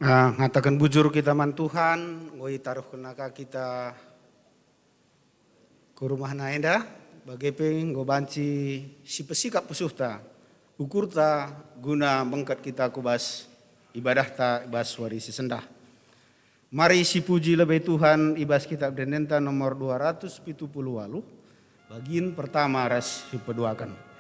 Ngatakan bujur kita man Tuhan, ngoi taruh kenaka kita ke rumah naenda, bagepeng go banci si pesikap pusuhta, ukurta guna bengkat kita kubas ibadah ta ibas warisi sendah. Mari si puji lebih Tuhan ibas kitab Denenta nomor 278, bagian pertama ras dipeduakan.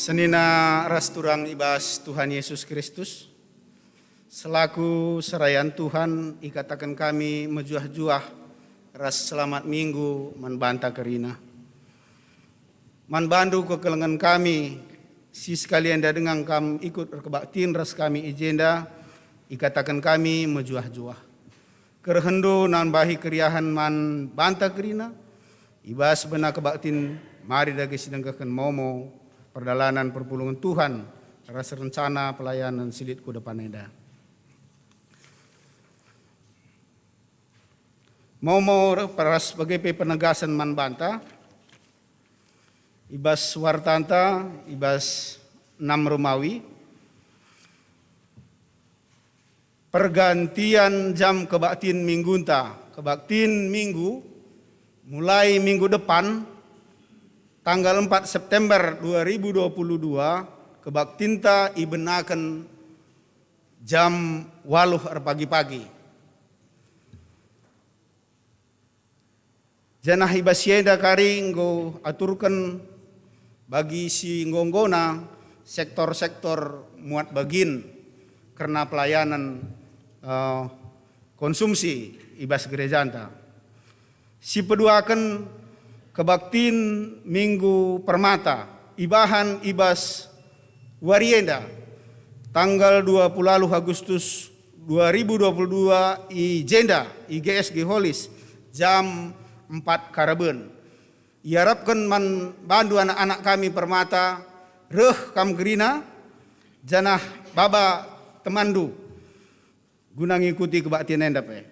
Senina ras turang ibas Tuhan Yesus Kristus, selaku serayan Tuhan ikatakan kami mejuah-juah ras selamat minggu manbanta kerina. Manbandu kekelengan kami, si sekalian dadengang kam ikut kebaktin ras kami ijenda, ikatakan kami mejuah-juah. Kerhendo nan bahi keriahan man banta kerina, ibas benar kebaktin mari dagi sidang keken momo, perdalanan perpulungan Tuhan, rasa rencana pelayanan silit ku depan eda. Momo peras sebagai penegasan man banta, ibas wartanta, ibas 6 Romawi, pergantian jam kebaktin minggunta, kebaktin minggu, mulai minggu depan, tanggal 4 September 2022, kebaktinta ibenakan jam 8 pagi-pagi. Janah ibasieda kari nggo aturkan bagi si ngonggona sektor-sektor muat bagin karena pelayanan konsumsi ibas gerejanta. Si peduakan kebaktin minggu permata, ibahan ibas warienda, tanggal 20 Agustus 2022 ijenda IGSG Holis jam 4 Karaben. Iharapkan man bandu anak-anak kami permata, reh kam gerina, janah baba temandu, guna ngikuti kebaktian enda pe.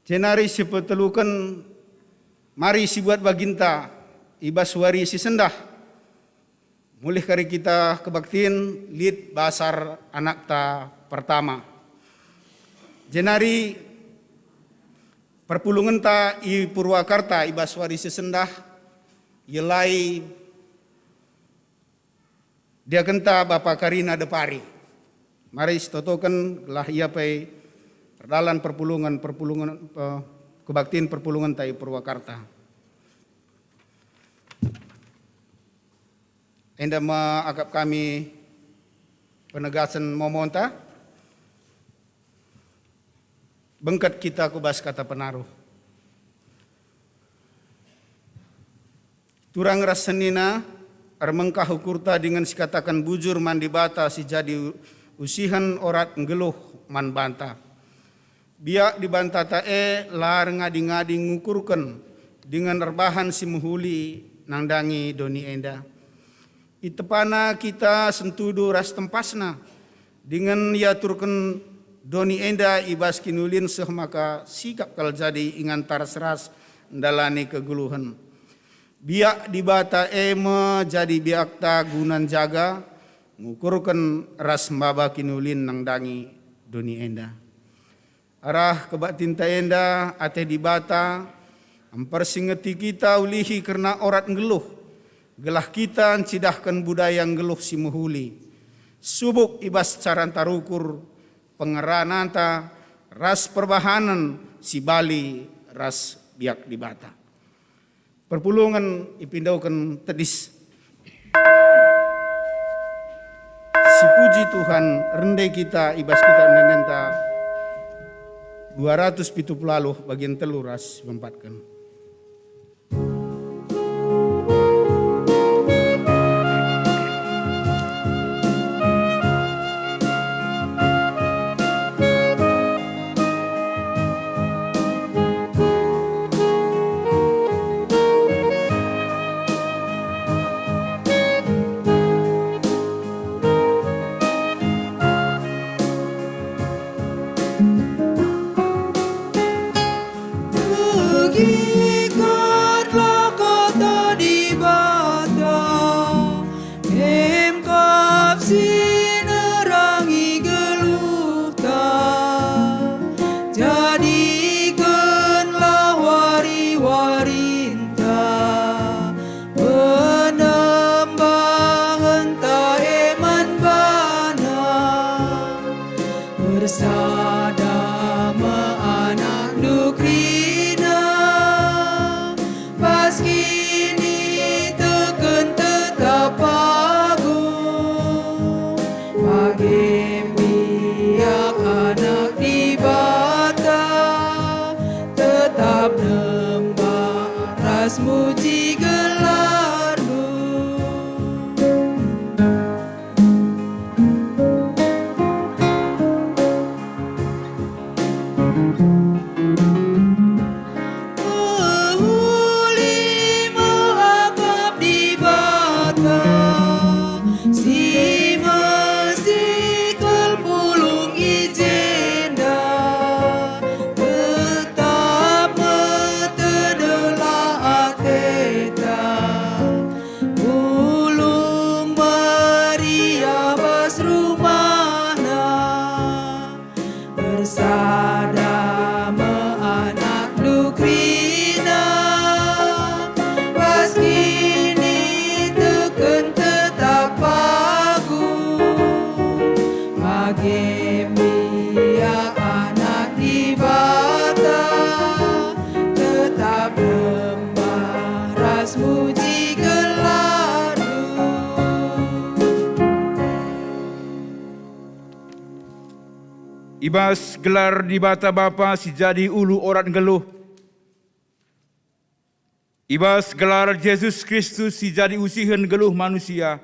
Jenari sepetelukan mari si buat baginta ibas wari si sendah. Mulih kari kita kebaktiin lid basar anak ta pertama. Jenari perpulungan ta i Purwakarta ibas warisi sendah yelai dia kenta Bapak Karina Depari. Mari stotokan lah ia pai dalan perpulungan kebaktian perpulungan ta i Purwakarta. Enda maakap kami penegasan momonta bengkat kita kubas kata penaruh. Turang rasenina armengkah ukurta dengan sikatakan bujur mandi bata si jadi usihan orat ngeluh man banta. Biak dibanta tae lar ngadi-ngadi ngukurkan dengan rebahan si muhuli nangdangi doni enda. Itepana kita sentudu ras tempasna dengan yaturkan doni enda ibas kinulin seh maka sikap kal jadi ingantar seras dalani keguluhan. Biak dibata jadi biak ta gunan jaga ngukurkan ras mbaba kinulin nangdangi doni enda. Arah kebatinta enda ate dibata ampersingeti kita ulihi karena orat ngeluh. Gelah kita cidahkan budaya ngeluh si muhuli. Subuk ibas caran tarukur pengerananta ras perbahanan si Bali ras biak dibata. Perpulungan ipindaukan tedis. Si puji Tuhan rendai kita ibas kita nenenta 270 bagian teluras mempatkan. Ibas gelar di bata bapa si jadi ulu orang geluh. Ibas gelar Yesus Kristus si jadi usihan geluh manusia.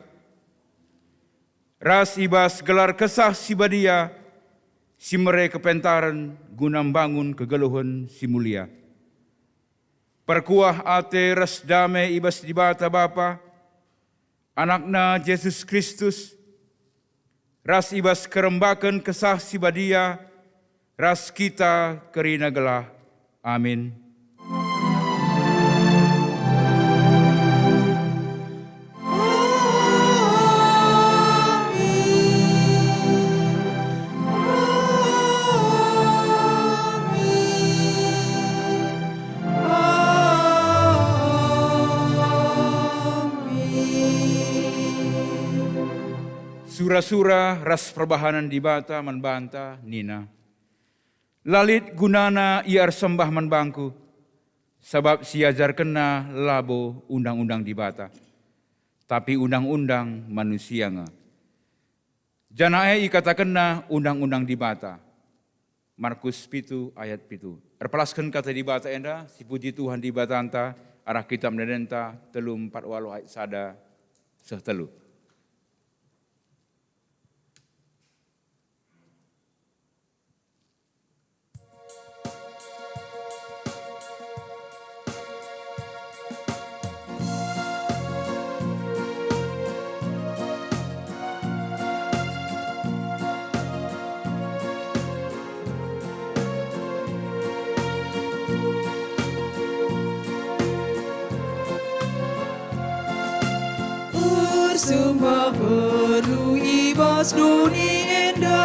Ras ibas gelar kesah si badia, si mere kepentaran guna bangun kegeluhan si mulia. Perkuah ate ras damai ibas di bata bapa, anakna Yesus Kristus, ras ibas kerembakan kesah si badia, ras kita kerina gelah. Amin. sura-sura ras perbahanan di bata manbanta nina. Lalit gunana iar sembah manbangku, sebab siajar kena labo undang-undang di bata. Tapi undang-undang manusia nga. Janae ikata kena undang-undang di bata. Markus 7 ayat 7. Erpelaskan kata di bata enda, si puji Tuhan di bata anta, arah kitab nedenta, telum 48 ayat sada, sehtelu. Sembah perlu ibas dunia enda,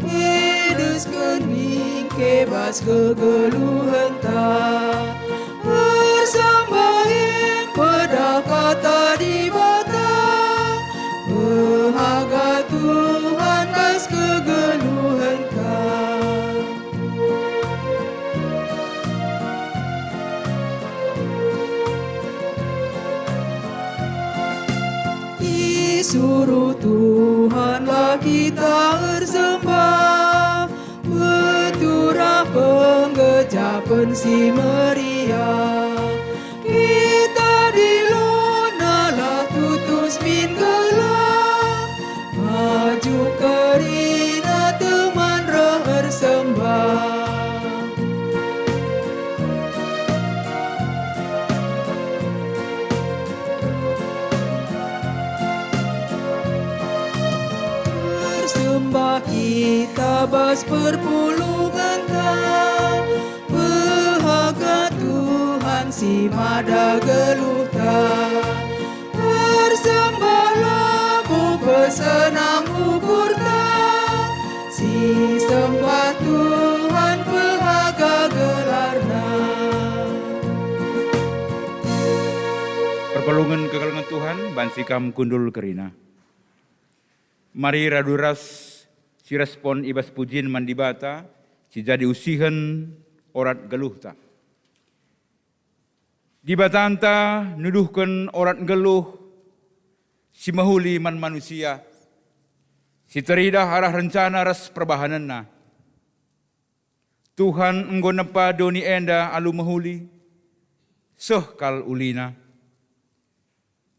Yesus kening kebas kegeluhan ta. Bersambahin pada kata di bata, Bahaga Tuhan bas kegeluhan ta. Suruh Tuhanlah kita bersembah, beturah penggejapan si meriah. Kita dilonalah tutus min gelah, maju kerina teman bersembah. Sembah kita bas perpulungan ta, Bahaga Tuhan si mada geluh ta. Bersembahlah pesenang ukur ta, si sembah Tuhan bahaga gelarna. Perpelungan kekelengan Tuhan, bansikam kundul kerina. Mari raduras si respon ibas pujin mandibata, si jadi usihan orat geluh ta. Di batanta nuduhkan orat geluh si mahuli man manusia, si teridah arah rencana ras perbahanan na. Tuhan enggo nepa doni enda alu mahuli, kal ulina.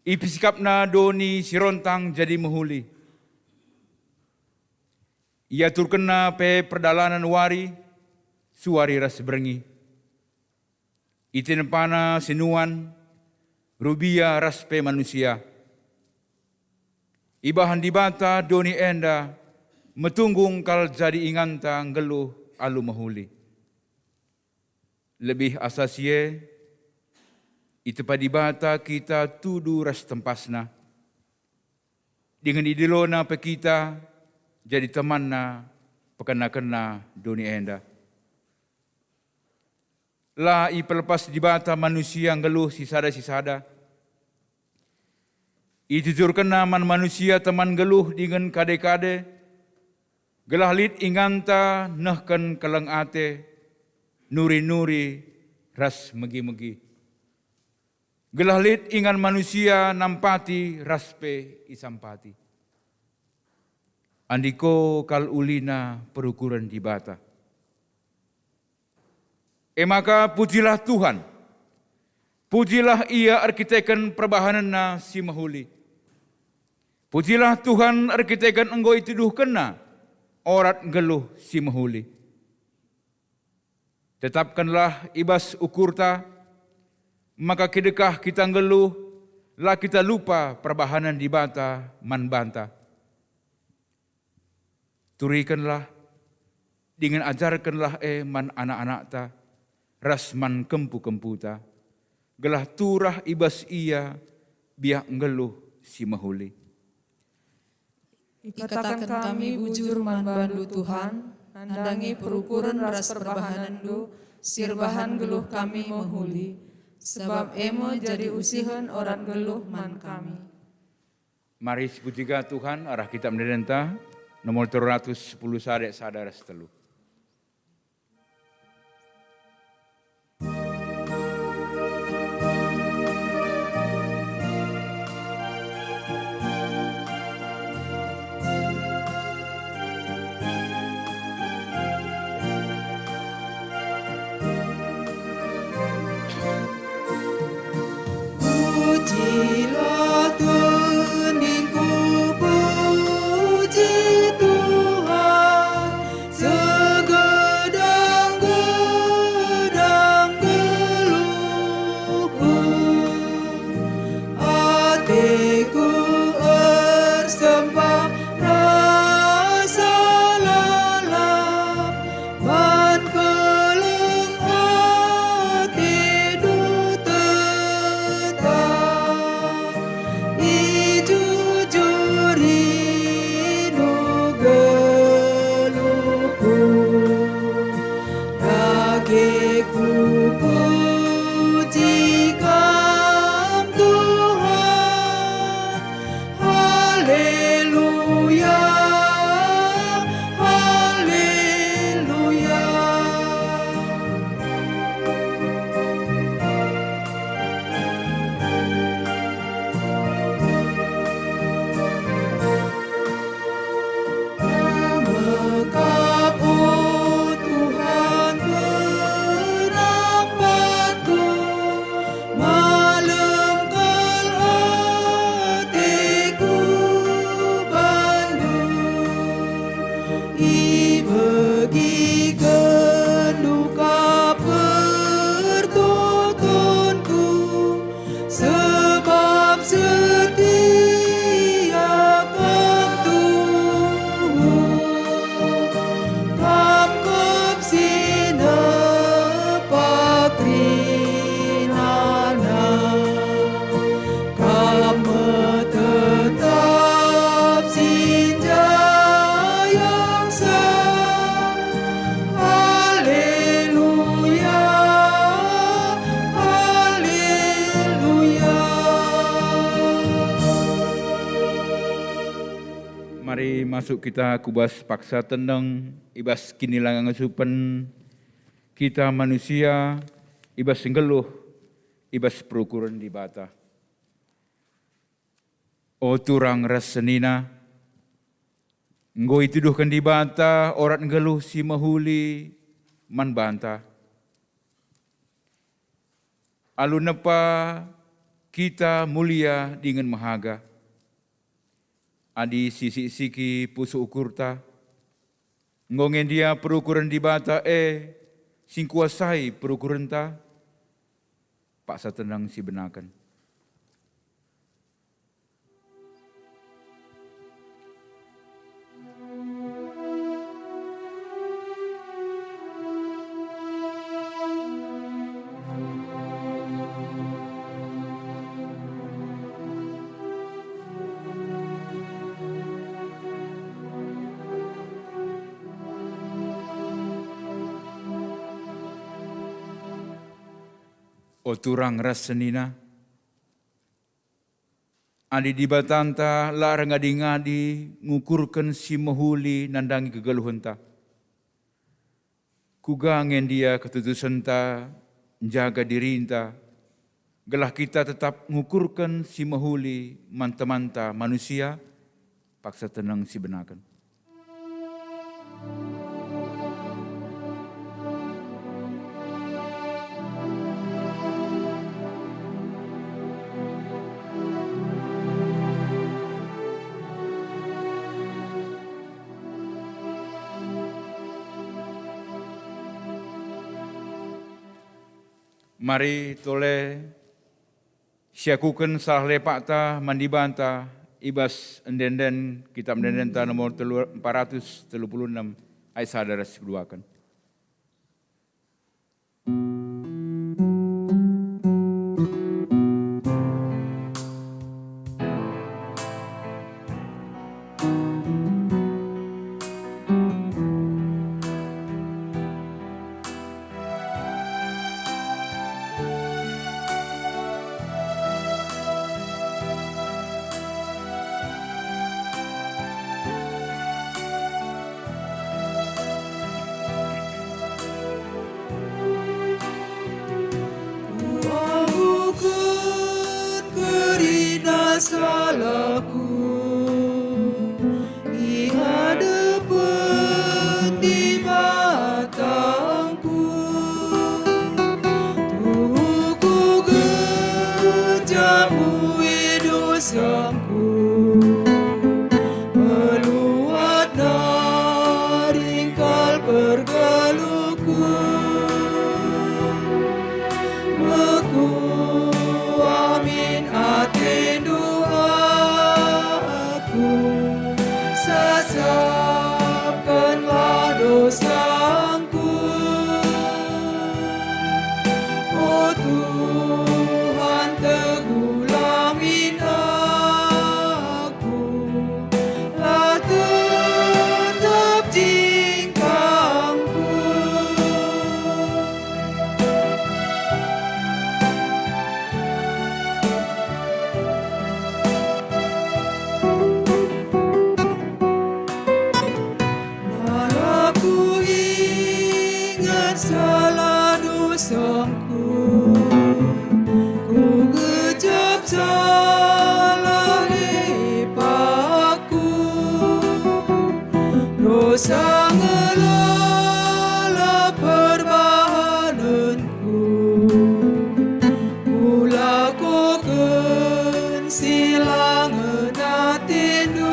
Ipisikapna doni si rontang jadi mahuli. Ia turkena pe perdalanan wari, suari ras berengi. Itin pana sinuan, rubia ras pe manusia. Ibahan dibata doni enda, metunggung kal jadi inganta ngeluh alu mahuli. Lebih asasie, itu padibata kita tudu ras tempasna. Dengan idilona pe kita, jadi temanna pekena-kena dunia enda. La ipelepas di bata manusia ngeluh sisada. Itujur kena man manusia teman geluh dengan kade-kade. Gelah lit inganta nehken keleng ate, nuri-nuri ras megi-megi. Gelah lit ingan manusia nampati raspe isampati. Andiko kal ulina perukuran di bata. Maka pujilah Tuhan. Pujilah ia arkiteken perbahanan na si mahuli. Pujilah Tuhan arkiteken enggo ituduh kena orat geluh si mahuli. Tetapkanlah ibas ukurta, maka kidekah kita ngeluh, lah kita lupa perbahanan di bata man banta. Turikanlah, dengan ajarkanlah man anak-anak ta, ras man kempu-kempu ta, gelah turah ibas ia, biak ngeluh si mahuli. Ikatakan kami bujur man bandu Tuhan, nandangi perukuran ras perbahanan du, sirbahan geluh kami mahuli, sebab emo jadi usihan orang geluh man kami. Mari sepujikan Tuhan, arah kita menderenta, nomor 310 sadek sadar setelu. Pujilah Tuhan, ku puji Tuhan, segedang-gedang geluhku. Hatiku bersembah rasa lalap, man keleng hati du tetap. Ijujuri nu geluhku, dageku pujikan Tuhan. Haleluya, haleluya. Mekap, oh Tuhan penambatku, malengkel hatiku bandung. Ibegi kenduka pertotonku, sebab setia kam Tuhan. Kam kep sinepak rinana, kam tetap sinjayang sah. Haleluya, haleluya. Mari masuk kita kubas paksa tenang, ibas kini langang supen, kita manusia, ibas senggeluh, ibas perukuran di bata. O turang rasenina, nggo ituduhkan di bata, orat ngeluh si mahuli, man banta. Alun nepa kita mulia dengan mahaga. Adi sisi-siki pusu ukurta, ngongen dia perukuran di bata sing kuasai perukuran ta, paksa tenang si benakan. O turang rasenina, adi di batanta larang ngadi-ngadi ngukurkan si mahuli nandangi kegeluhan ta. Kugangen dia ketutusan ta, jaga dirinta, gelah kita tetap ngukurkan si mahuli manta-manta manusia, paksa tenang si benakan. Mari tole siakukan salah lepak ta mandibanta ibas endenden kitab endenden ta nomor 436 ayat sadara seduakan. salahku. Ia dapat di batangku. Tuku gejamui dosaku. Meluat naringkal pergaluku. Meku amin aten doaku. Sasapkanlah dosaku. Oh Tuhan, teguhlah min aku. Lah tetap jingkangku. Aku ingat salah dosaku. Ku gejap salah lepaku. Dosa ngelala perbahananku. Mula koken silangan atendu.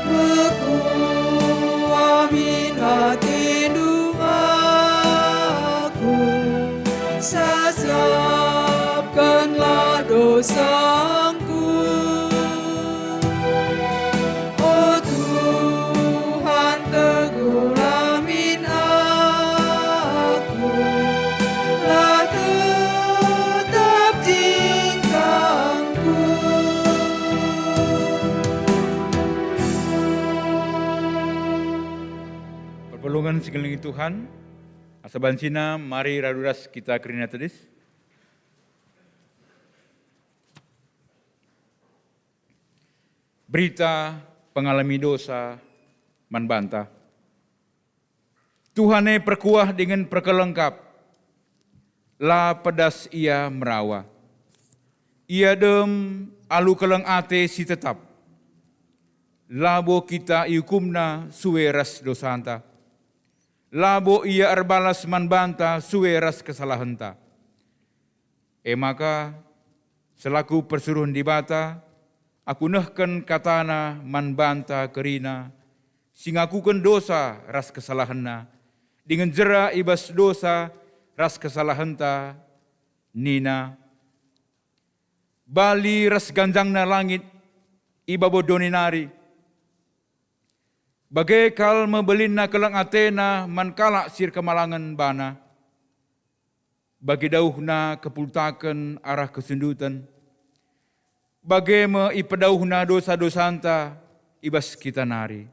Meku amin atendu aku. Sasapkanlah dosaku. Oh Tuhan, teguhlah min aku. Lah tetap jingkangku. Pertolongan sekeliling Tuhan, asaban sina, mari raduras kita kerina tedis. Berita pengalami dosa manbanta. Tuhane perkuah dengan perkelengkap, la pedas ia merawa. Ia dem alu keleng ate si tetap. Labo kita iukumna suweras dosanta. Labo ia arbalas manbanta suweras kesalahanta. Maka selaku persuruhan di bata, aku nehken katana manbanta kerina, singakuken dosa ras kesalahanna, dengan jera ibas dosa ras kesalahanta, nina. Bali ras ganjangna langit, ibabo doninari. Bagai kal membelina kelang atena mankala sir kemalangan bana. Bagi dauhna kepultakan arah kesundutan. Bagai me ipedauhna dosa-dosanta ibas kita nari.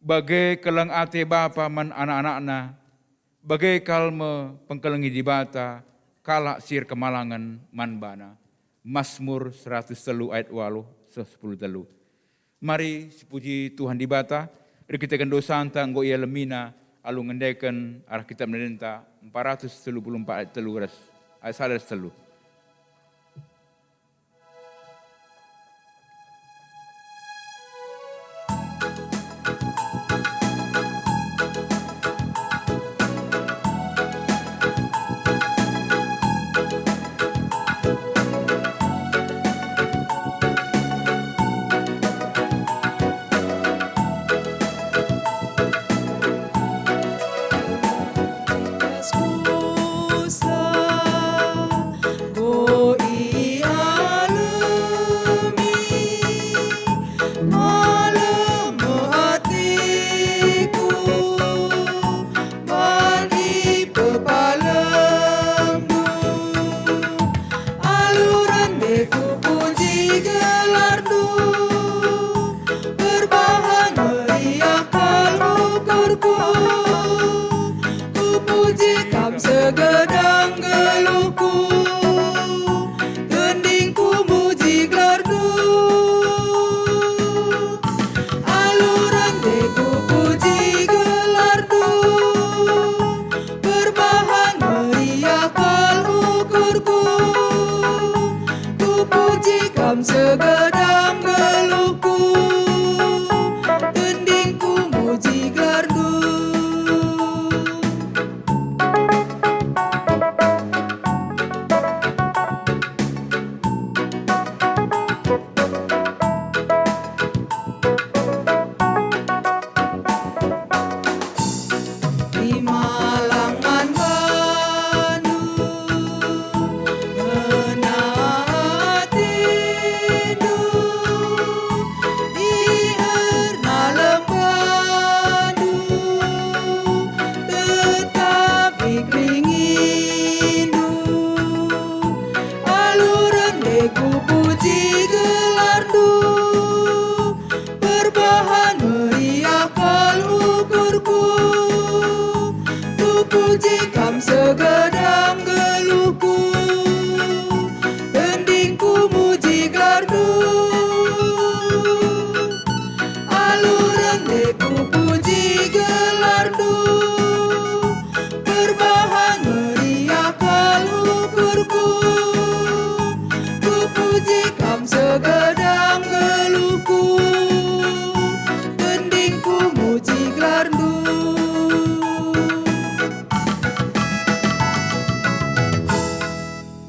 Bagai kelang ate bapa man anak-anakna. Bagai kal me pengkelengi di bata kala sir kemalangan man bana. Mazmur 103 ayat 8 10 telu. Mari sepuji Tuhan di bata, rikitakan dosa anta nggo ia lemina, alu ngendekan arah kitab menenta 434 ayat telu ras, ayat sadar telu. segedang geluhku, hendingku muji gelar-Mu. Aluran deku puji gelar-Mu, berbahan meriah kalukurku. Ku puji Kam segedang geluhku, hendingku muji gelar-Mu.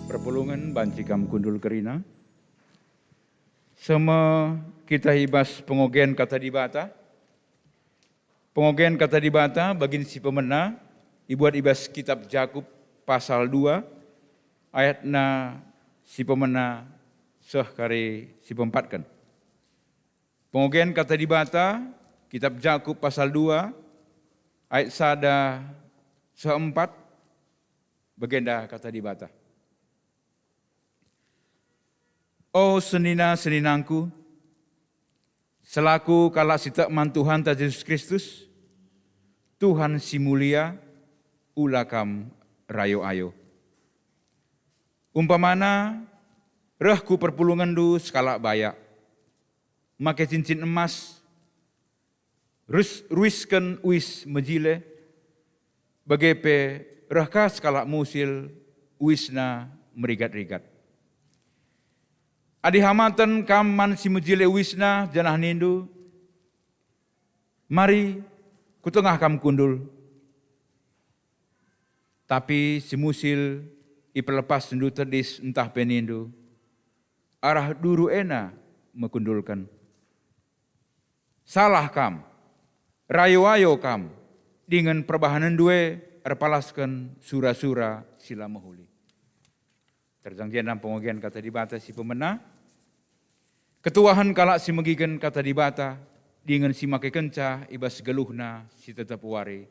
Perpulungan banci kam kundul kerina. Sama kita hibas pengogen kata dibata. Pengogen kata dibata bagin si pemena. Ibuat ibas kitab Jakub pasal 2. Ayat na si pemena seh kari si pempatkan. Pengogen kata dibata. Kitab Jakub pasal 2. Ayat sada seempat. Bagenda kata dibata. Oh senina-seninangku, selaku kalak sitak man Tuhan ta Yesus Kristus, Tuhan si mulia, ulakam rayo ayo. Umpamana, rehku perpulungan du sekalak bayak, make cincin emas, ruiskan uis mejile, bagepe rehka sekalak musil, uisna merigat-rigat. Adi hamatan kaman si mujile wisna janah nindu. Mari kutengah kam kundul. Tapi si musil ipelepas sendu terdis entah penindu. Arah duru ena mekundulkan. Salah kam. Rayo-ayo kam. Dengan perbahanan dua arpalaskan sura-sura sila mahuli. Terjangjian dalam pengogian kata dibata si pemena. Ketuahan kalak si megigen kata dibata. Dengan si make kenca ibas geluhna si tetap wari.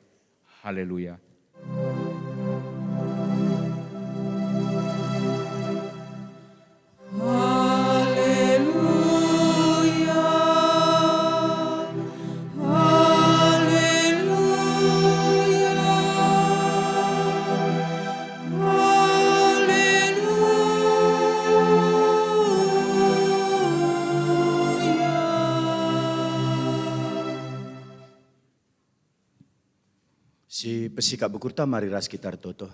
Haleluya. Si pesikap bekurta mari ras kitar toto.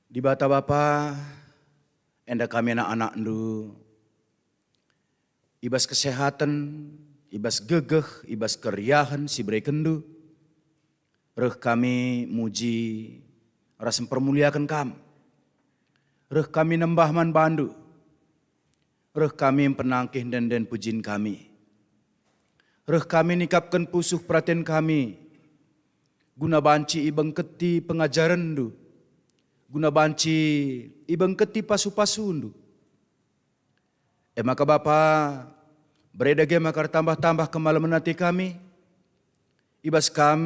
Di bata bapa, enda kami anak-anak ndu, ibas kesehatan, ibas gegeh, ibas keriahan si beri kendu. Reh kami muji, ras mempermuliakan kam. Reh kami nembah man bandu. Reh kami penangkih dan pujin kami. Reh kami nikapkan pusuh perhatian kami. Guna banci ibang keti pengajaran du. Guna banci ibang keti pasu-pasu du. Maka Bapa, beredage makar tambah-tambah kemalaman hati kami. Ibas kam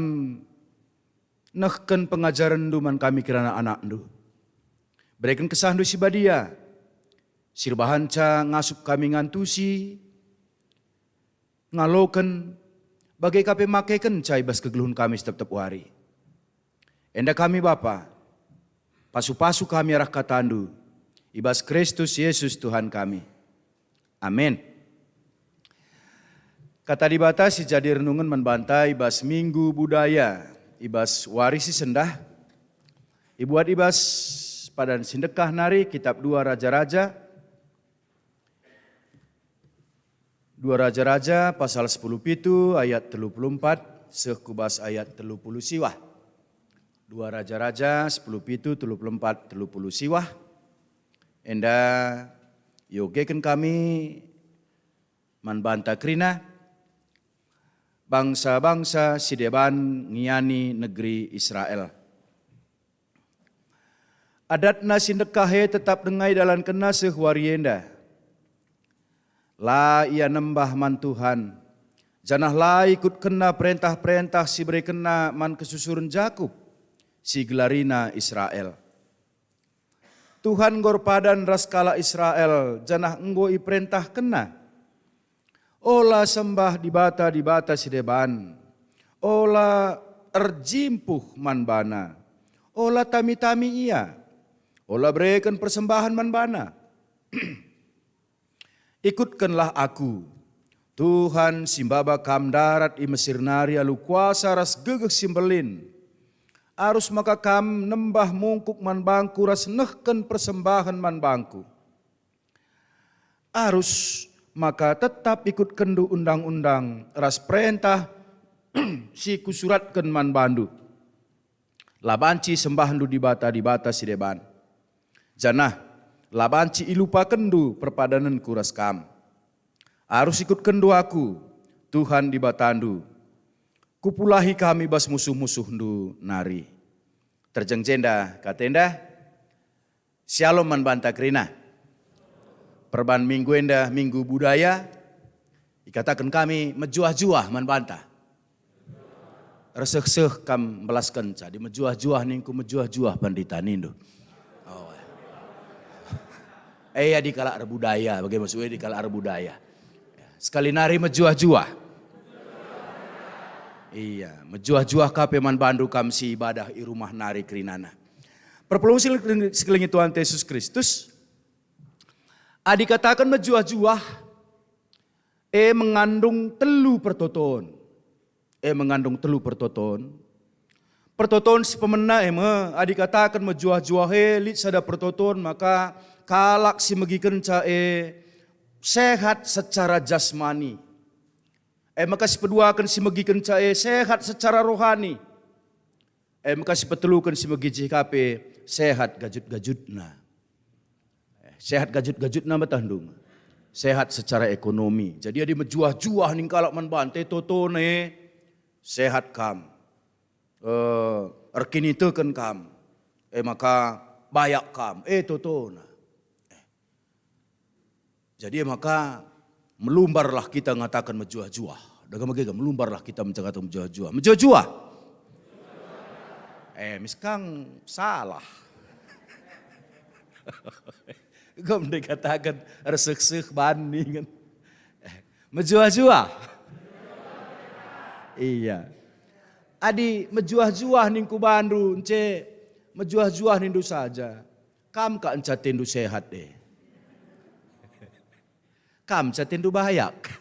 nehken pengajaran du man kami kirana anak du. Berikan kesah du si badia. Sirbahanca ngasup kami ngantusi. Ngaloken bagai kape makaikan cai bas kegeluhun kami setiap hari. Enda kami Bapa, pasu-pasu kami arah katandu, ibas Kristus Yesus Tuhan kami. Amin. Kata dibatasi jadi renungan membantai ibas minggu budaya, ibas warisi sendah. Ibuat ibas pada sindekah nari kitab 2 Raja-Raja. 2 Raja-Raja pasal 10 pitu ayat 34 sekubas ayat 30 siwah. 2 Raja-Raja 10 pitu 34 30 siwah. Enda yogekan kami manbanta krina bangsa-bangsa sideban ngiani negeri Israel. Adatna sindekahe tetap dengai dalam kena sehwarienda. La ia nembah man Tuhan. Janah la ikut kena perintah-perintah si beri kena man kesusuran Jakub. Si gelarina Israel. Tuhan gorpadan raskala Israel. Janah enggoi perintah kena. Ola sembah di bata si deban. Ola erjimpuh man bana. Ola tami-tami ia. Ola berikan persembahan man bana. Ikutkanlah aku. Tuhan simbaba kam darat i Mesir nari alu kuasa ras gegeh simbelin. Arus maka kam nembah mungkuk man bangku ras nehken persembahan man bangku. Arus maka tetap ikut kendu undang-undang ras perintah si kusuratkan man bandu. Labanci sembahandu di bata si deban. Janah labanci ilupa kendu perpadanan kuras kam. Arus ikut kendu aku, Tuhan di batandu. Kupulahi kami bas musuh-musuh ndu nari. Terjeng jenda katenda, Shalom man banta krina. Perban minggu enda minggu budaya, dikatakan kami mejuah-juah man banta. Reseh-seh kam belaskan di mejuah-juah ningku mejuah-juah pandita nindo. Oh. Ya di kala budaya, bagaimana maksudnya di kala budaya. Sekali nari mejuah-juah. Iya, mejuah-juah kape man bandu kam si ibadah i rumah nari krinana. Perpelung sekeliling Tuhan Yesus Kristus. Adi katakan mejuah-juah, mengandung telu pertoton. Mengandung telu pertoton. Pertoton si pemena adi katakan mejuah-juah lit sada pertoton maka kalak si megiken ca sehat secara jasmani. Maka si peduakan si megiken ca sehat secara rohani. Maka si petelukan si megiji kape sehat gajut-gajutna. Sehat gajut-gajutna betandung. Sehat secara ekonomi. Jadi dia mejuah-juah ning kalak man bante totone sehat kam. Erkini teken kam. Maka bayak kam. Totona. Jadi maka melumbarlah kita mengatakan mejuah-juah. Dagang melumbarlah kita mengatakan mejuah-juah. Mejuah-juah. Miskang salah. Kau mendekatakan resek-sek banding. Mejuah-juah. Iya. Adi mejuah-juah ningku bandu, ence mejuah-juah nindu saja. Kam ka enca tindu sehat deh. Kam ca tindu bahayak.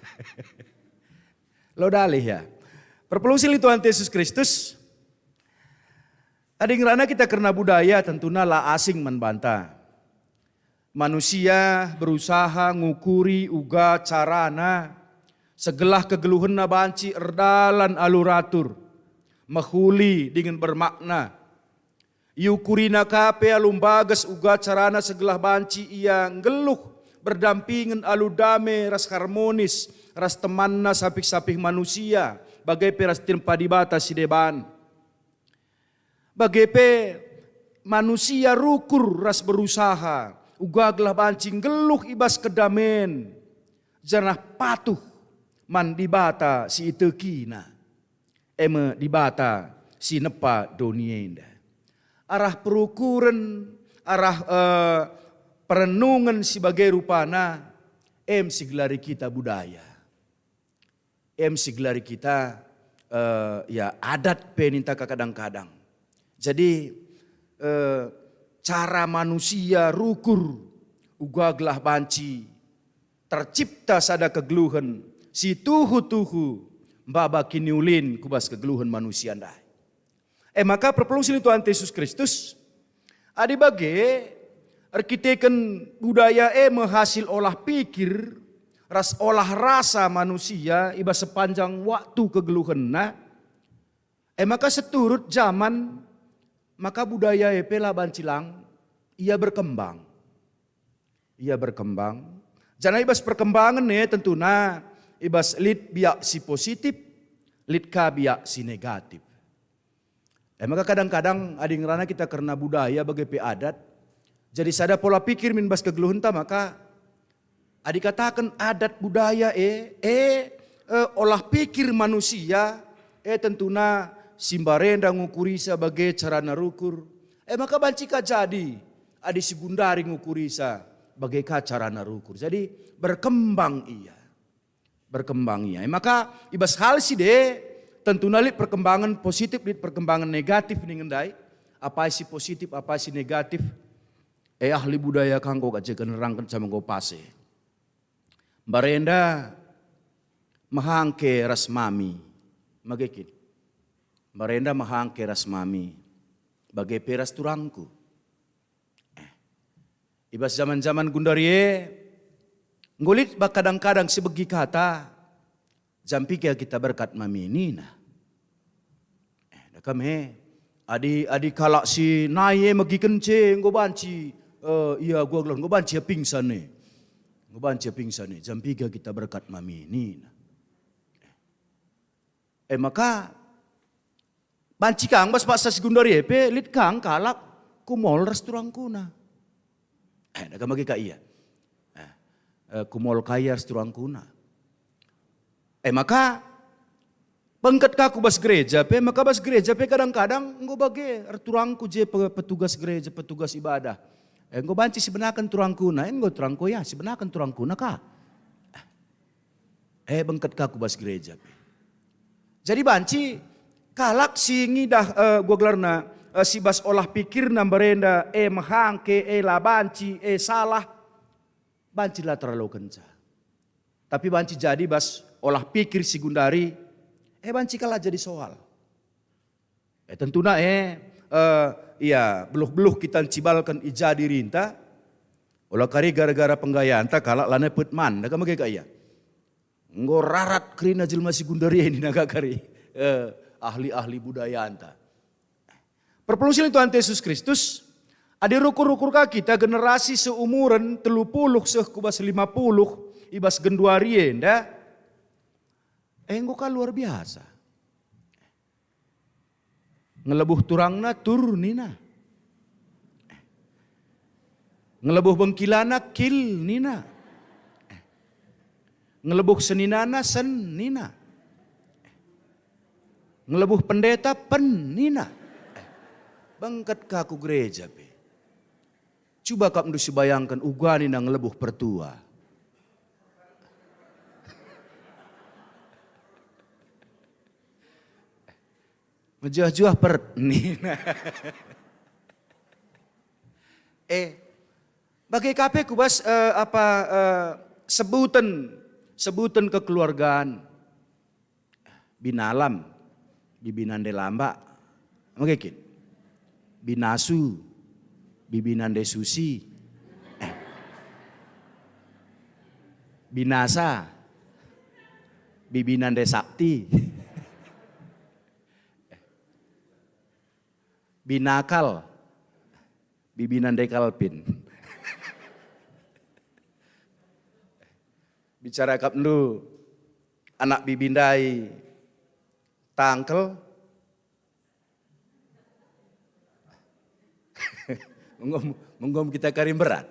Lo dalih ya. Perpelusili Tuhan Yesus Kristus. Adi ngerana kita karena budaya tentunya lah asing membantah. Manusia berusaha ngukuri uga carana segelah kegeluhena banci erdalan aluratur mahuli dengan bermakna yukurina kape alumbagas uga carana segelah banci ia ngeluh berdampingan aludame ras harmonis ras temanna sapik-sapik manusia bagai peras timpa di bata si deban bagai pe manusia rukur ras berusaha ugaglah bancing geluh ibas kedamen. Janah patuh man dibata si itekina. Dibata si nepa donienda. Arah perukuran, arah perenungan sebagai rupana. Sigelari kita budaya. Sigelari kita ya adat peninta kadang-kadang. Jadi cara manusia rukur ugaglah banci tercipta sada kegeluhan si tuhu baba kiniulin kubas kegeluhan manusia ndah. Maka perpelungsili Tuhan Yesus Kristus adi bage arkiteken budaya menghasil olah pikir ras olah rasa manusia iba sepanjang waktu kegeluhan na. Maka seturut zaman maka budaya pela bancilang ia berkembang. Ia berkembang. Jangan ibas perkembangan tentunya ibas lit biak si positif, lit ka biak si negatif. Maka kadang-kadang ading rana kita karena budaya bagai adat. Jadi sada pola pikir min bas kegeluhan ta maka adik katakan adat budaya olah pikir manusia tentunya simbarenda ngukuri sebagai cara narukur. Maka bancika jadi adi sigundari ngukurisa bagai cara narukur. Jadi berkembang ia. Berkembang ia. Maka ibas hal si de tentunya lit perkembangan positif, lit perkembangan negatif nih ngendai. Apa isi positif, apa isi negatif. Ahli budaya kanggo kaje kenerangkan sama go pase. Barenda mahangke ras mami. Magekin. Barenda mahangke ras mami. Bagai peras turangku. Ibas zaman-zaman gundarie. Ngulit bak kadang-kadang sebegi kata. Jampi kita berkat mami nina. Kami adi kalak si naye magi kencing go banci. Iya gua gelar go banci pingsan nih. Go banci pingsan nih. Jampi kita berkat mami nina. Maka banci kang bas paksa segundari pe lit kang kalak kumol restoran kuna. Nak magi ka iya. Kumol kaya restoran kuna. Maka bangkat kaku bas gereja pe, maka bas gereja pe kadang-kadang engko bage turangku je petugas gereja, petugas ibadah. Engko banci sebenakan turangku na, engko turangku ya sebenakan turangku na ka. Bangkat kaku bas gereja pe. Jadi banci kalak si ngidah gua gelarna si bas olah pikir nambarenda mahangke la banci salah. Banci lah terlalu kencang. Tapi banci jadi bas olah pikir si gundari, banci kalah jadi soal. Tentunya iya beluh-beluh kita cibalkan ijadi rinta, olah kari gara-gara penggayaan tak kalak lana putman, nak mage kaya. Ngorarat kerina jelma si gundari ini naga kari, ahli-ahli budaya anta. Perpulusin Tuhan Yesus Kristus, ada rukur-rukur kita generasi seumuran 30 sekubas 50, ibas genduari enda. Engko kan luar biasa. Ngelebuh turangna tur nina. Ngelebuh bengkilana kil nina. Ngelebuh seninana sen nina. Ngelebuh pendeta pen nina. Bangkat kaku gereja pe. Coba kau mesti bayangkan ugani nang ngelebuh pertua. Menjuah-juah per nina. Bagai kape kubas sebutan kekeluargaan binalam bibinande lamba magekin binasu bibinande susi binasa bibinande sakti binakal, bibinan dekalpin. Bicara kap lu anak bibindai tangkel. Menggom kita karim berat.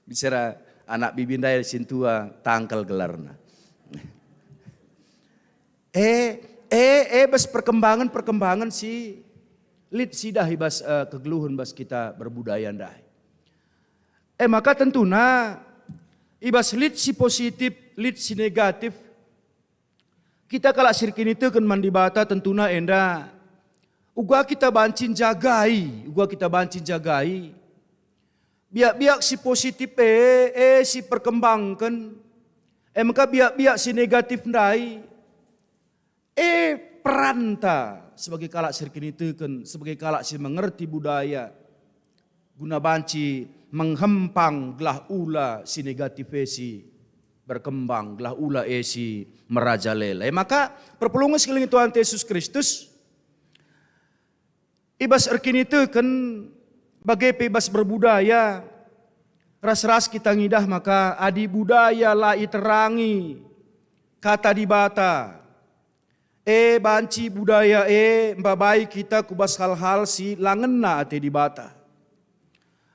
Bicara anak bibindai sintua tangkel gelarna. Bas perkembangan si lit sidah ibas kegeluhan bas kita berbudaya ndai. Maka tentunya ibas lit si positif, lit si negatif. Kita kalak sirkin itu kan mandibata tentunya enda. Uga kita bancin jagai. Biak si positif si perkembangkan. Maka biak si negatif ndai. Peranta sebagai kalak sirkin itu kan sebagai kalak si mengerti budaya guna banci menghempang gelah ula si negatif si berkembang gelah ula si merajalela. Maka perpulungan sekeliling Tuhan Yesus Kristus ibas erkin itu kan bagai ibas berbudaya ras-ras kita ngidah maka adi budaya lai terangi kata dibata. Banci budaya mbabai kita kubas hal-hal si langena ate di bata.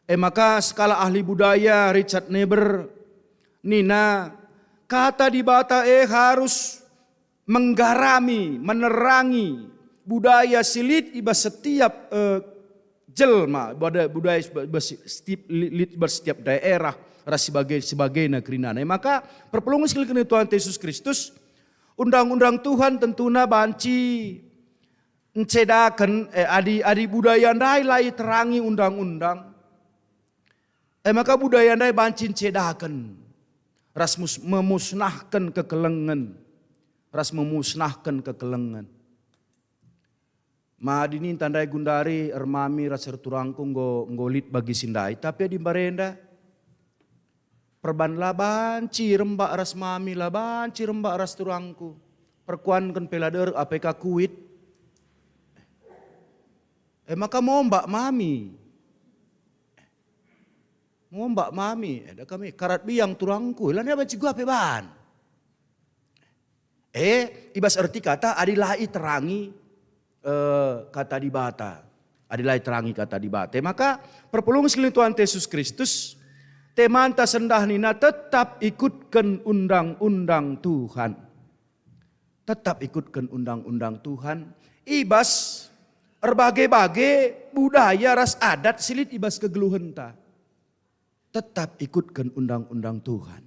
Maka skala ahli budaya Richard Niebuhr nina kata di bata harus menggarami, menerangi budaya silit ibas setiap jelma, budaya setiap daerah ras sebagai negeri nana. Maka perpelungan sekali Tuhan Yesus Kristus Undang-undang Tuhan tentunya banci encedakan adi budaya ndai lai terangi undang-undang. Maka budaya ndai banci encedakan. Ras memusnahkan kekelengan. Ras memusnahkan kekelengan. Madini tandai gundari ermami rasa turangku ngolit bagi sindai. Tapi di barenda perban laban cirembak ras mami laban cirembak ras turangku. Perkuan kan pelader apk kuit. Maka mau mbak mami. Mau mbak mami. Ada kami karat biang turangku. Ilan ya banci gua peban. Ibas arti kata adilai terangi. Kata di bata. Adilai terangi kata di bata. Maka perpulung sekalian Tuhan Yesus Kristus. Temanta sendah nina tetap ikutkan undang-undang Tuhan. Tetap ikutkan undang-undang Tuhan. Ibas berbagai-bagai budaya ras adat silit ibas kegeluhenta. Tetap ikutkan undang-undang Tuhan.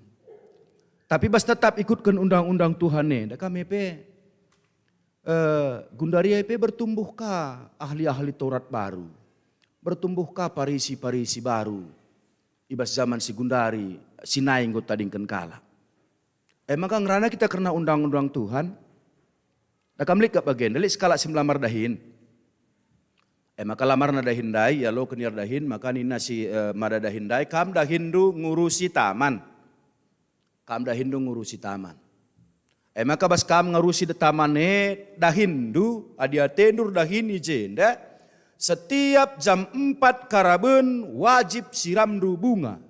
Tapi bas tetap ikutkan undang-undang Tuhan nih. Dah kami Gundaria IP bertumbuhkah ahli-ahli Taurat baru? Bertumbuhkah parisi-parisi baru? Ibas zaman si Gundari, Sinai ngot tadingkan kala. Maka ngerana kita kena undang-undang Tuhan. Dah kami lihat bagian, dari skala si melamar dahin. Maka lamar nadahin dai, ya lo keniar dahin, maka nina si mada dahin dai, kam dahindu ngurusi taman. Kam dahindu ngurusi taman. Maka bas kam ngarusi de tamane dahindu adiatendur dahin ijenda setiap jam 4 karaben wajib siramdu bunga.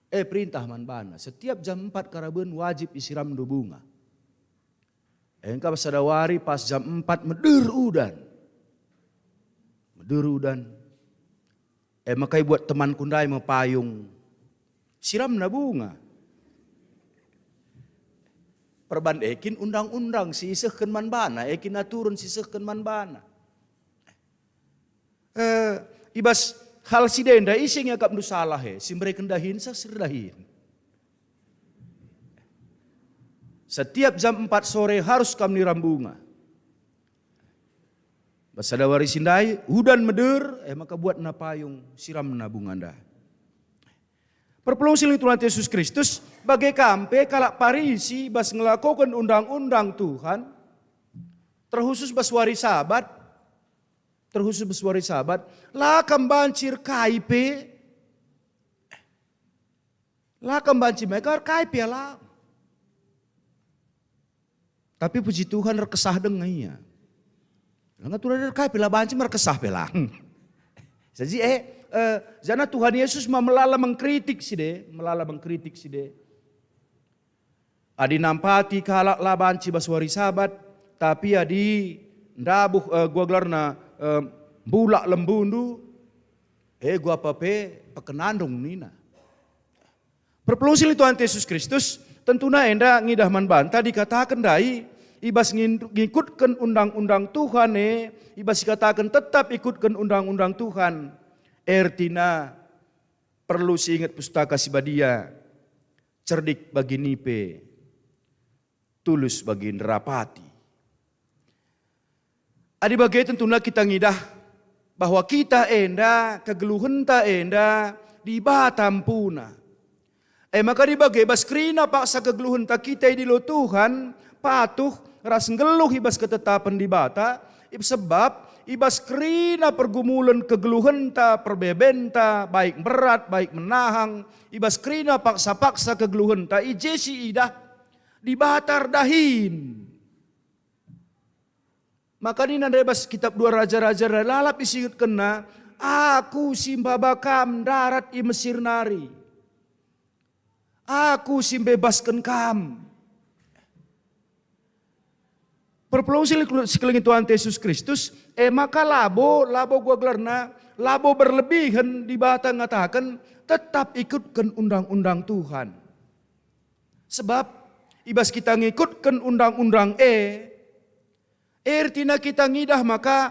Perintah man bana setiap jam 4 karaben wajib isiramdu bunga. Engka bas sadawari pas jam 4 meder udan. Meder udan. Maka buat teman kundai mepayung siramna bunga. Perban ekin undang-undang si isehkeun man bana, ekin aturun si isehkeun man bana. Ibas hal si denda ising ya kapnu salah simbere kendahin sa serdahin. Setiap jam 4 sore harus kam niram bunga. Bas sadawari sindai hudan meder, maka buat na payung siram na bunga anda. Perpelung siling Tuhan Yesus Kristus bagai kampe kalak parisi bas ngelakukan undang-undang Tuhan terkhusus bas wari sabat lah kambancir KIP lah kambancir mereka KIP lah tapi puji Tuhan rekesah dengannya lah tuh ada KIP lah bancir merkesah pelang jadi jana Tuhan Yesus melala mengkritik si de. Adi nampati kalak labanci baswari sabat, tapi adi ndabuh gua gelarna bulak lembundu, gua pekenandung nina. Perpelusil Tuhan Yesus Kristus, tentunya enda ngidah manbanta dikatakan dai, ibas ngikutkan undang-undang Tuhan ibas dikatakan tetap ikutkan undang-undang Tuhan. Ertina perlu ingat pustaka Sibadia, cerdik bagi nipe, tulus bagi nerapati. Adi bagai tentunya kita ngidah bahwa kita enda kegeluhenta enda di batampuna. Maka di bagai baskrina paksa kegeluhenta kita di lo Tuhan patuh ras ngeluh ibas ketetapan di bata sebab ibas krina pergumulan kegeluhenta, perbebenta, baik berat, baik menahang. Ibas krina paksa-paksa kegeluhenta, ijesi idah dibatar dahin. Maka ini nanda ibas kitab dua raja-raja lalap isiut kena, aku simbabakam darat i Mesir nari. Aku simbebaskan kam. Perpelung sekeliling Tuhan Yesus Kristus, maka labo gua gelarna, labo berlebihan di batang ngatakan tetap ikutkan undang-undang Tuhan. Sebab ibas kita ngikutkan undang-undang ertina kita ngidah maka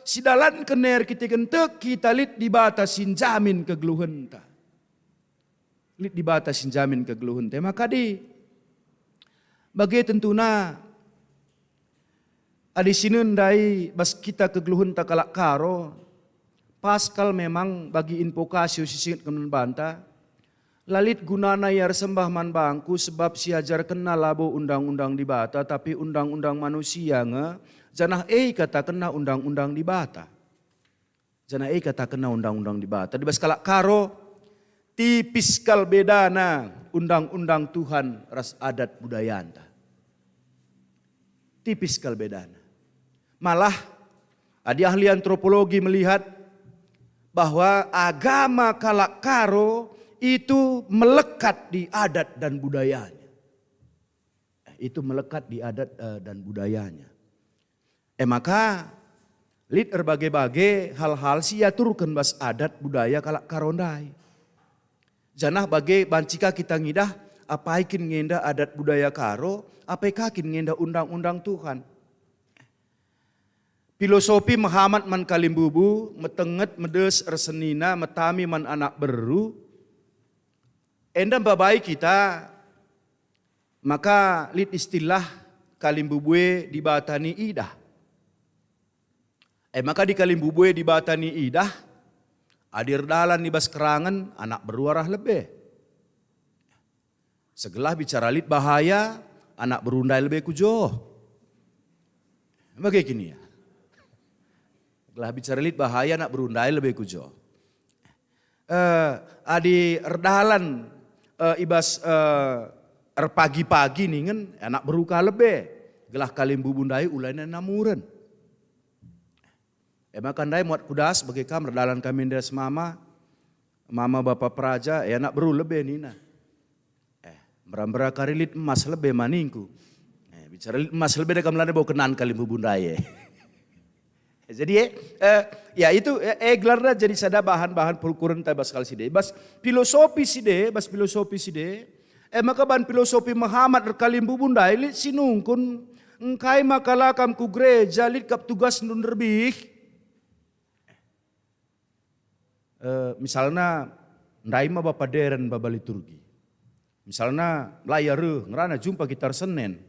sidalan kener kita kentek kita lit di batasin jamin kegeluhenta. Lit di batasin jamin kegeluhenta. Bagi tentuna adi sinundai bas kita kegeluhun takalak karo Paskal memang bagi invokasi sisingit kemen banta lalit gunana yar sembah man bangku sebab siajar kena labo undang-undang di bata tapi undang-undang manusia nge janah kata kena undang-undang di bata. Janah kata kena undang-undang di bata. Di bas kalak karo tipis kal bedana undang-undang Tuhan ras adat budaya anta. Tipis kal bedana. Malah adi ahli antropologi melihat bahwa agama kalak karo itu melekat di adat dan budayanya. Itu melekat di adat dan budayanya. Maka lid berbagai-bagai hal-hal siaturkan bas adat budaya kalak karondai. Janah bagai bancika kita ngidah apa ikin ngenda adat budaya karo, apa kakin ngenda undang-undang Tuhan. Filosofi Muhammad man kalimbubu, metenget medes ersenina, metami man anak beru. Endam babai kita, maka lid istilah kalimbubue dibatani idah. Maka di kalimbubue dibatani idah, adir dalan di bas kerangan anak beruarah lebih. Segelah bicara lid bahaya, anak berundai lebih kujo. Bagaimana gini ya? Segelah bicara lid bahaya, anak berundai lebih kujo. Adi erdalan ibas pagi-pagi ningen anak beruka lebih. Gelah kalimbu bundai ulainya namuren. Makan dai muat kudas bagi kam erdalan kami ndas mama bapak praja anak beru lebih nina. Merambara karilit emas lebih maningku. Bicara emas lebih dekam lada bau kenan kalimbu bundai. Jadi ya itu gelarnya jadi sada bahan-bahan perukuran tabas kali side. Bas filosofi side, maka ban filosofi Muhammad rekalimbu bundai lit sinungkun engkai makalakam ku gereja lit kap tugas nun lebih. Misalnya ndai ma bapa deren baba liturgi. Misalnya layaru ngerana jumpa gitar Senin.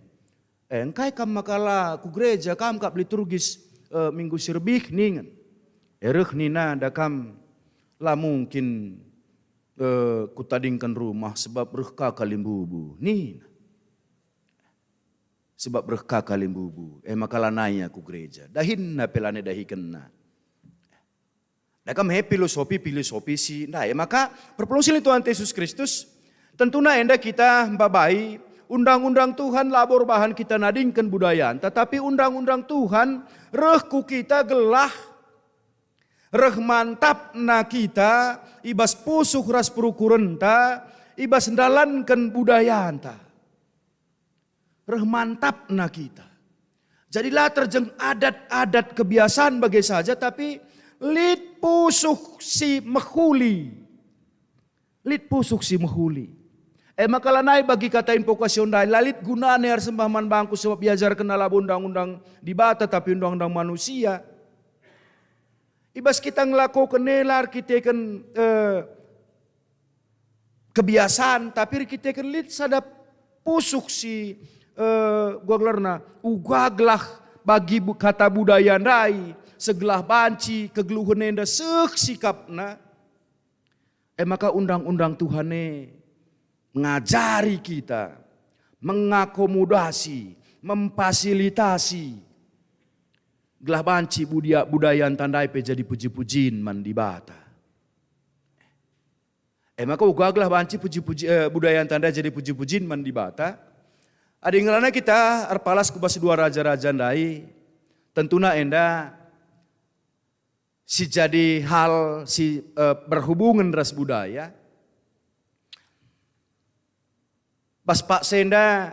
Engkai kam makala ku gereja kam kap liturgis minggu sirbih ningan. Ereh nina dakam lah mungkin kutadingkan rumah sebab rehka kalimbubu. Nina. Sebab rehka kalimbubu. Makala naya ku gereja. Dahin na pelane dahi kena. Dakam filosofi si. Nah, maka perpulusin Tuhan Yesus Kristus. Tentunya enda kita babai. Undang-undang Tuhan labor bahan kita nadingkan budayaan. Tetapi undang-undang Tuhan rehku kita gelah. Reh mantap na kita. Ibas pusuh ras perukuran ta. Ibas ndalankan budayaan ta. Reh mantap na kita. Jadilah terjeng adat-adat kebiasaan bagai saja. Tapi lid pusuh si mehuli. Lid pusuh si mehuli. Makalanay bagi kata invokasyon dahil lalit gunaan yang sembahman bangku sebab biajar kenal undang-undang di bata tapi undang-undang manusia. Ibas kita ngelakukan nelar kita kan kebiasaan tapi kita kan lit sadap pusuk si gua gelarna ugaglah bagi kata budaya ndai segelah banci kegeluhan enda sikapna. Maka undang-undang Tuhane ngajari kita, mengakomodasi, memfasilitasi. Gelah banci budaya tandai pe jadi puji-pujiin man di bata. Maka ugaglah banci budaya tandai jadi puji-pujiin man di bata. Ada ngelana kita arpalas kubas dua raja-raja ndai. Tentuna enda si jadi hal si berhubungan ras budaya. Pas Pak Senda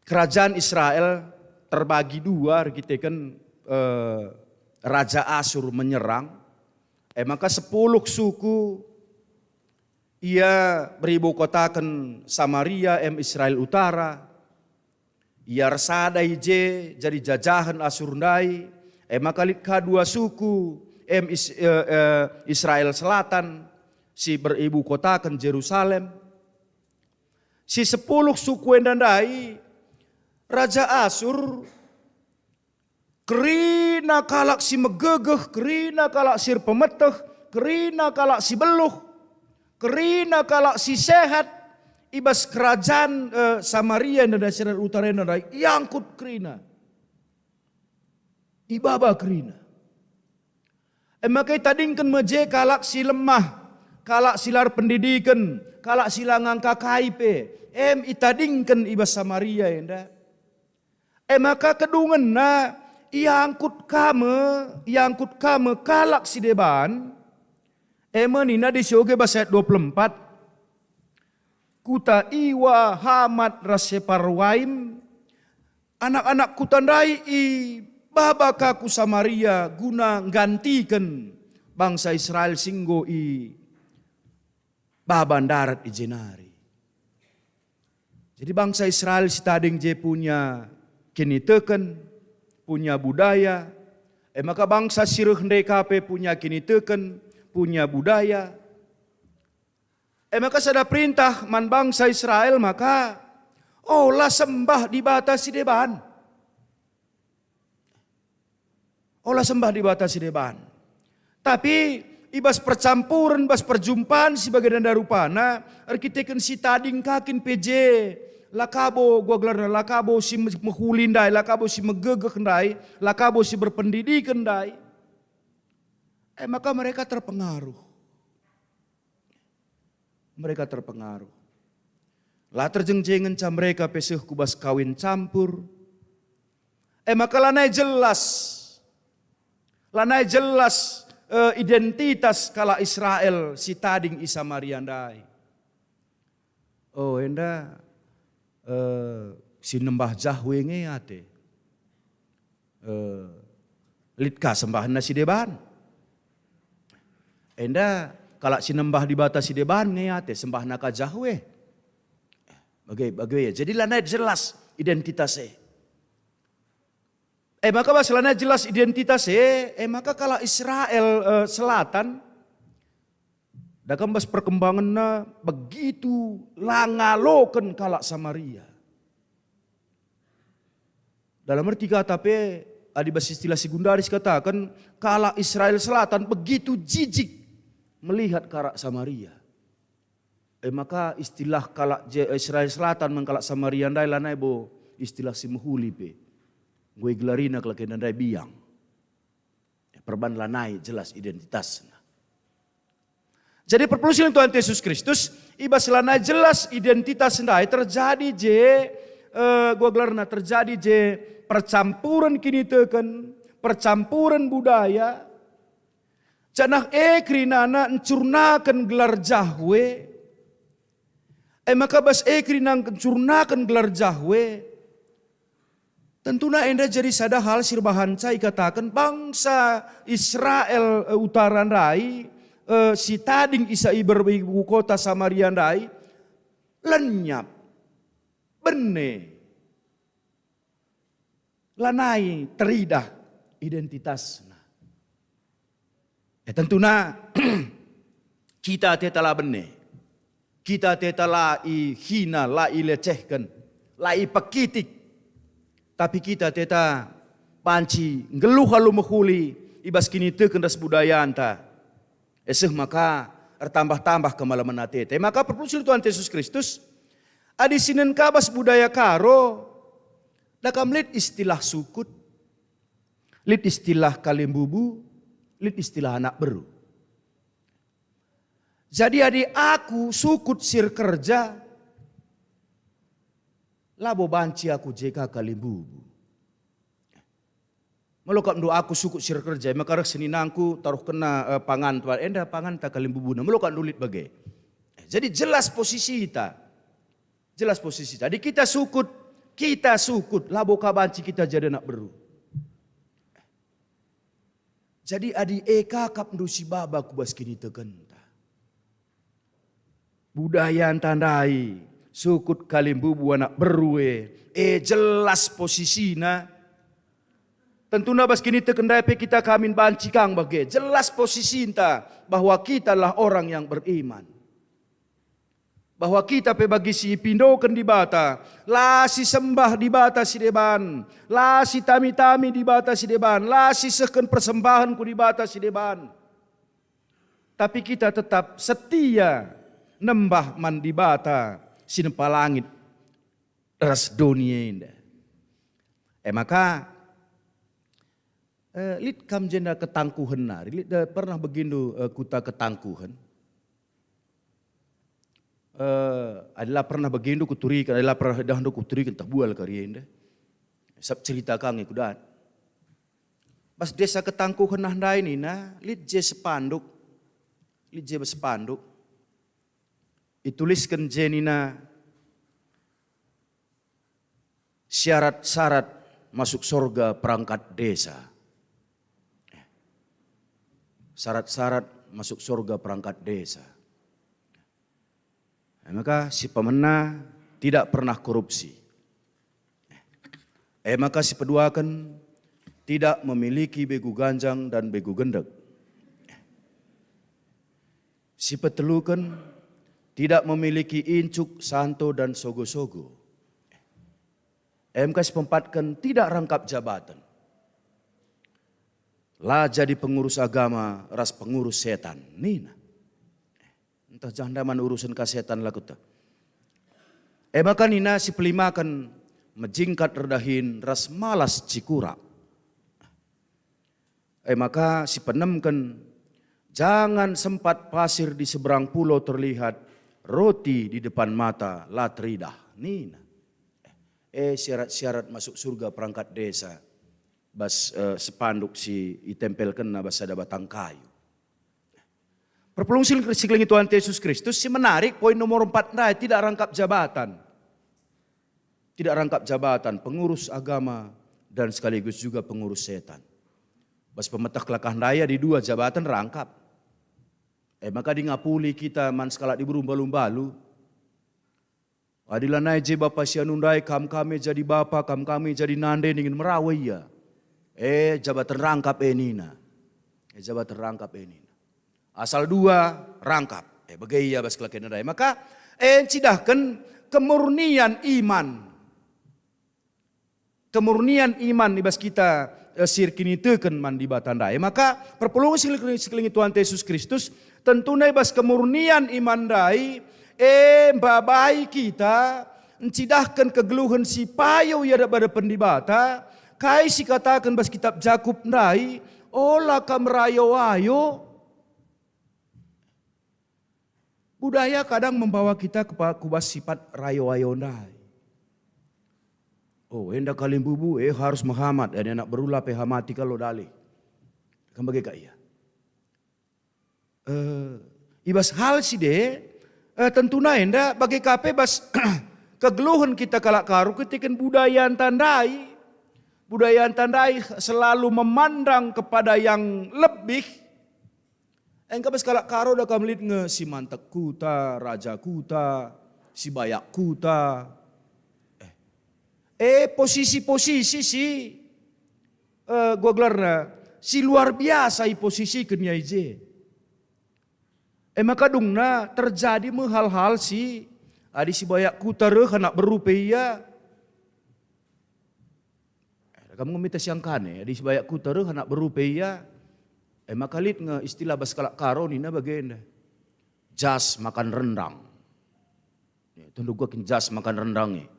kerajaan Israel terbagi dua, kita kan Raja Asyur menyerang. Maka 10 suku ia beribu kotakan Samaria Israel Utara. Ia resada ije jadi jajahan Asyur ndai. Maka kedua suku Israel Selatan si beribu kotakan Jerusalem. si 10 suku endandai, Raja Asur, kerina kalak si megegeh, kerina kalak si pemeteh, kerina kalak si beluh, kerina kalak si sehat, ibas kerajaan Samaria dan daerah utara endandai, yangkut kerina. Ibaba kerina. Makai tadingkan meje kalak si lemah, kalak silar pendidikan, kalak silangang KKIP, itadingkan ibas Samaria enda. Maka kedungan na iangkut kame kalak si deban. Nina di syoge bahasa 24. Kuta iwa hamad raseparwaim. Anak-anak kutandai i babakaku Samaria guna gantikan bangsa Israel singgo i baban darat i jenari. Jadi bangsa Israel si tading je punya kiniteken, punya budaya. Maka bangsa sirih ndekape punya kiniteken, punya budaya. Maka sada perintah man bangsa Israel maka lah sembah dibatasi deban. Olah sembah dibatasi deban. Tapi ibas percampuran, ibas perjumpaan sebagai danda rupana, arkiteken si tading kakin PJ, lakabo gua gelar lakabo si mehulindai, lakabo si megegekndai, lakabo si berpendidikandai. Maka mereka terpengaruh. Mereka terpengaruh. Lah terjengjengan ca mereka peseh kubas kawin campur. Maka lanai jelas identitas kala Israel si tading isa Mariandai. Enda si nembah Jahwe ngeate. Litka sembahan si deban. Enda kala si nembah dibatasi deban ngeate sembah naka Jahwe. Bagai ya. Jadi lanai jelas identitasnya. Maka masalahnya jelas identitasnya, maka kalau Israel selatan, dalam bas perkembangannya begitu langaloken kalak Samaria. Dalam arti kata adi bas istilah sekundaris katakan, kalak Israel selatan begitu jijik melihat kalak Samaria. Maka istilah kalak Israel selatan mengkalak Samaria ndai lanai bo istilah si mehuli pe. Gue gelarina kalau kena ndai biang. Perban lanai jelas identitasnya. Jadi perpuluhan Tuhan Yesus Kristus ibas lanai jelas identitas ndai terjadi gue gelarna terjadi percampuran kini teken, percampuran budaya. Canah krinana encurnakan gelar Jahwe. Maka bas krinang encurnakan gelar Jahwe. Tentunya enda jadi sada hal sirbahan cai katakan bangsa Israel utara ndai si tading isa ibu kota Samaria ndai lenyap bene lanai teridah identitasna. Tentunya kita telah bene. Kita telah hina, la lecehkan, la pakitik. Tapi kita teta panci ngeluh halu mehuli ibas kini teken das budaya anta. Maka tambah-tambah kemalaman tete. Maka perpuluhan Tuhan Yesus Kristus adi sinen kabas budaya karo dakam lid istilah sukut, lid istilah kalimbubu, lid istilah anak beru. Jadi adik aku sukut sir kerja, labo banci aku jeka kalimbubu. Melokap do aku sukut sir kerja, maka rek seninangku taruh kena pangan tuan, enda pangan tak kalimbubu. Melokap dulit bagai. Jadi jelas posisi kita, jelas posisi. Jadi kita sukut, labo kabanci kita jadi nak beru. Jadi adik kap do si baba kubas kini teken. Budaya tandai, sukut kalimbubu anak berue, jelas posisinya. Tentunya bas kini tekendai kita kamin banci kang bagai, jelas posisi bahwa kita lah orang yang beriman. bahwa kita pe bagi si pindokan di bata, la si sembah di bata si deban, la si tami-tami di bata si deban, la si seken persembahanku di bata si deban. Tapi kita tetap setia nembah man di bata si nempa langit ras dunia indah. Maka lit kam jenda ketangkuhan nari, lit pernah begindu kuta ketangkuhan. Adalah pernah begindu kuturikan, adalah pernah dahulu kuturikan tak bual karienda. Sab cerita kang ikudan. Pas desa ketangkuhan nah ini na, lit je sepanduk, ituliskan jenina syarat-syarat masuk surga perangkat desa. Syarat-syarat masuk surga perangkat desa. Maka si pemenang tidak pernah korupsi. Maka si peduakan tidak memiliki begu ganjang dan begu gendek. Si petelukan tidak memiliki incuk, santo dan sogo-sogo. Si pempatkan tidak rangkap jabatan. Lah jadi pengurus agama, ras pengurus setan. Nina. Entah jandaman urusan kasetan lah kuta. Maka nina si pelimakan menjingkat redahin ras malas cikura. Maka si penemkan jangan sempat pasir di seberang pulau terlihat, roti di depan mata la teridah. Nina. Syarat-syarat masuk surga perangkat desa. Bas sepanduk si itempelkan na bas ada batang kayu. Perpelung sikling Tuhan Yesus Kristus si menarik poin nomor 4 nah, tidak rangkap jabatan. Tidak rangkap jabatan, pengurus agama dan sekaligus juga pengurus setan. Bas pemetak kelakah daya di 2 jabatan rangkap. Maka di ngapuli kita man skala di berumbalu-balu. Adilah naije bapa sianundai kam kami jadi bapa, kam kami jadi nande ingin merawai ya. Jabatan rangkap nina. Jabatan rangkap nina. Asal 2 rangkap. Bagaya bas kelakian daya. Maka cidahkan kemurnian iman. Kemurnian iman ibas kita sirkini teken man di batandai. Maka perpelungan sekeliling Tuhan Yesus Kristus tentunya ibas kemurnian iman dai babai kita encidahkan kegeluhan si payo ya pada pendibata kai si katakan bas kitab Jakub dai olah kam rayo-ayo. Budaya kadang membawa kita ke kubas sifat rayo-ayo dai. Hendak kalim bubu harus menghamat dan anak berulah pehamati kalau dali. Kan bagaimana iya? Ibas hal si de tentunya enda bagi kape bas kegeluhan kita kalak karu ketika budaya tandai selalu memandang kepada yang lebih. Engkau bas kalak karu dah kamlit nge si mantek kuta, raja kuta, si bayak kuta. Posisi-posisi si gua gelarna si luar biasa posisi kenya ije. Maka dungna terjadi hal-hal si adi si bayak kutareh anak berupaya. Kamu minta siang kane adi si bayak kutareh anak berupaya. Maka lit nge istilah baskalak karo nina bagenda. Jas makan rendang. Tunduk gua kin jas makan rendangnya.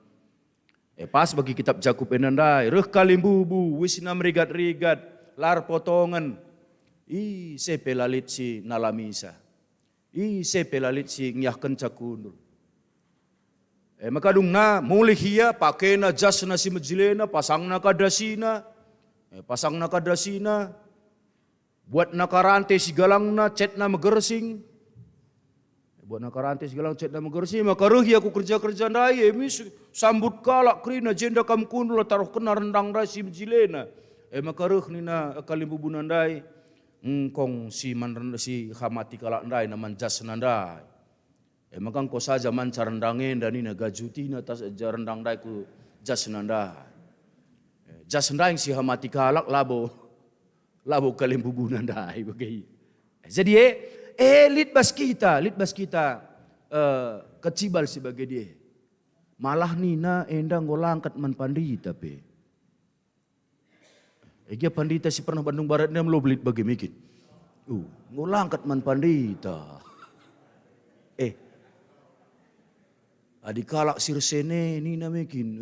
Pas bagi kitab Jakub enandai, reh kalim bubu, wisna merigat-rigat, lar potongan. Sepe lalit si nalamisa. Sepe lalit si nyahkan cakundul. Maka dungna mulih hiya pakai na jas na si majilena, pasang na kadasina. Buat na karante si galang na, cet na magersing. Buat nak rantai segala cet dan mengersi maka rehi aku kerja ndai sambut kalak krina jenda kam kunul taruh kena rendang dai si jilena maka reh nina kalim bubunan dai kong si hamati kalak ndai naman jas nandai maka ko saja man carendangen dan nina gajutina tas rendang dai ku jas nandai jas ndai si hamati kalak labo kalim bubunan dai bagai jadi lit bas kita kecibal sebagai dia. Malah nina endang ngolangkat man pandita pe. Ega pandita si pernah Bandung Barat ni lo belit bagi mikir. Ngolangkat man pandita. Adikala sirsene nina mikin.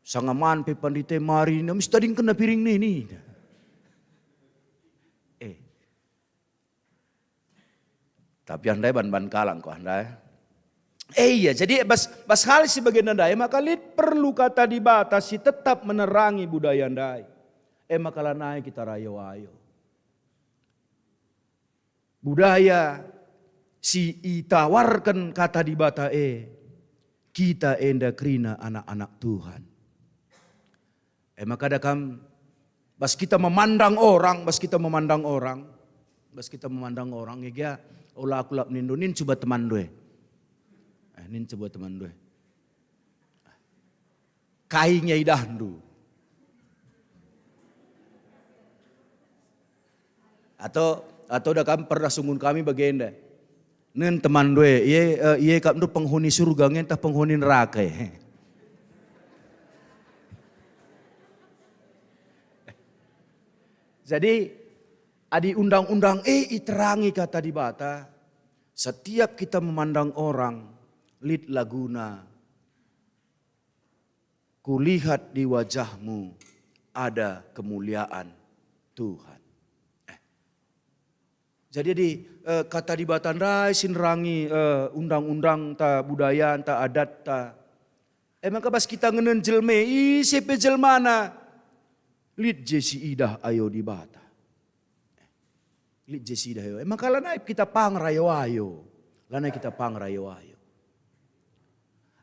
Sangaman pe pandita mari na mesti tading kena piring ni. Tapi andai ban kalang kok andai. Iya, jadi bas hal sebagai andai maka lid perlu kata dibatasi tetap menerangi budaya andai. Maka lanai kita rayo-ayo. Budaya si itawarkan kata dibata kita enda krina anak-anak Tuhan. Maka dakam bas kita memandang orang, ya olah aku lap nindo nin coba teman doe. Nin coba teman doe. Kaingnya idahndu. Atau dakam pernah sungun kami bagenda. Nen teman doe, ye kapnu penghuni surga ngentah penghuni neraka. Jadi adi undang-undang iterangi kata dibata. Setiap kita memandang orang, lid laguna. Kulihat di wajahmu ada kemuliaan Tuhan. Jadi di kata dibata ndai sinrangi undang-undang ta budaya ta adat ta. Maka pas kita ngenen jelme, sepe jelmana. Lid jesi idah ayo dibata. Lid jesi idah ayo. Maka lanai kita pang rayo-ayo.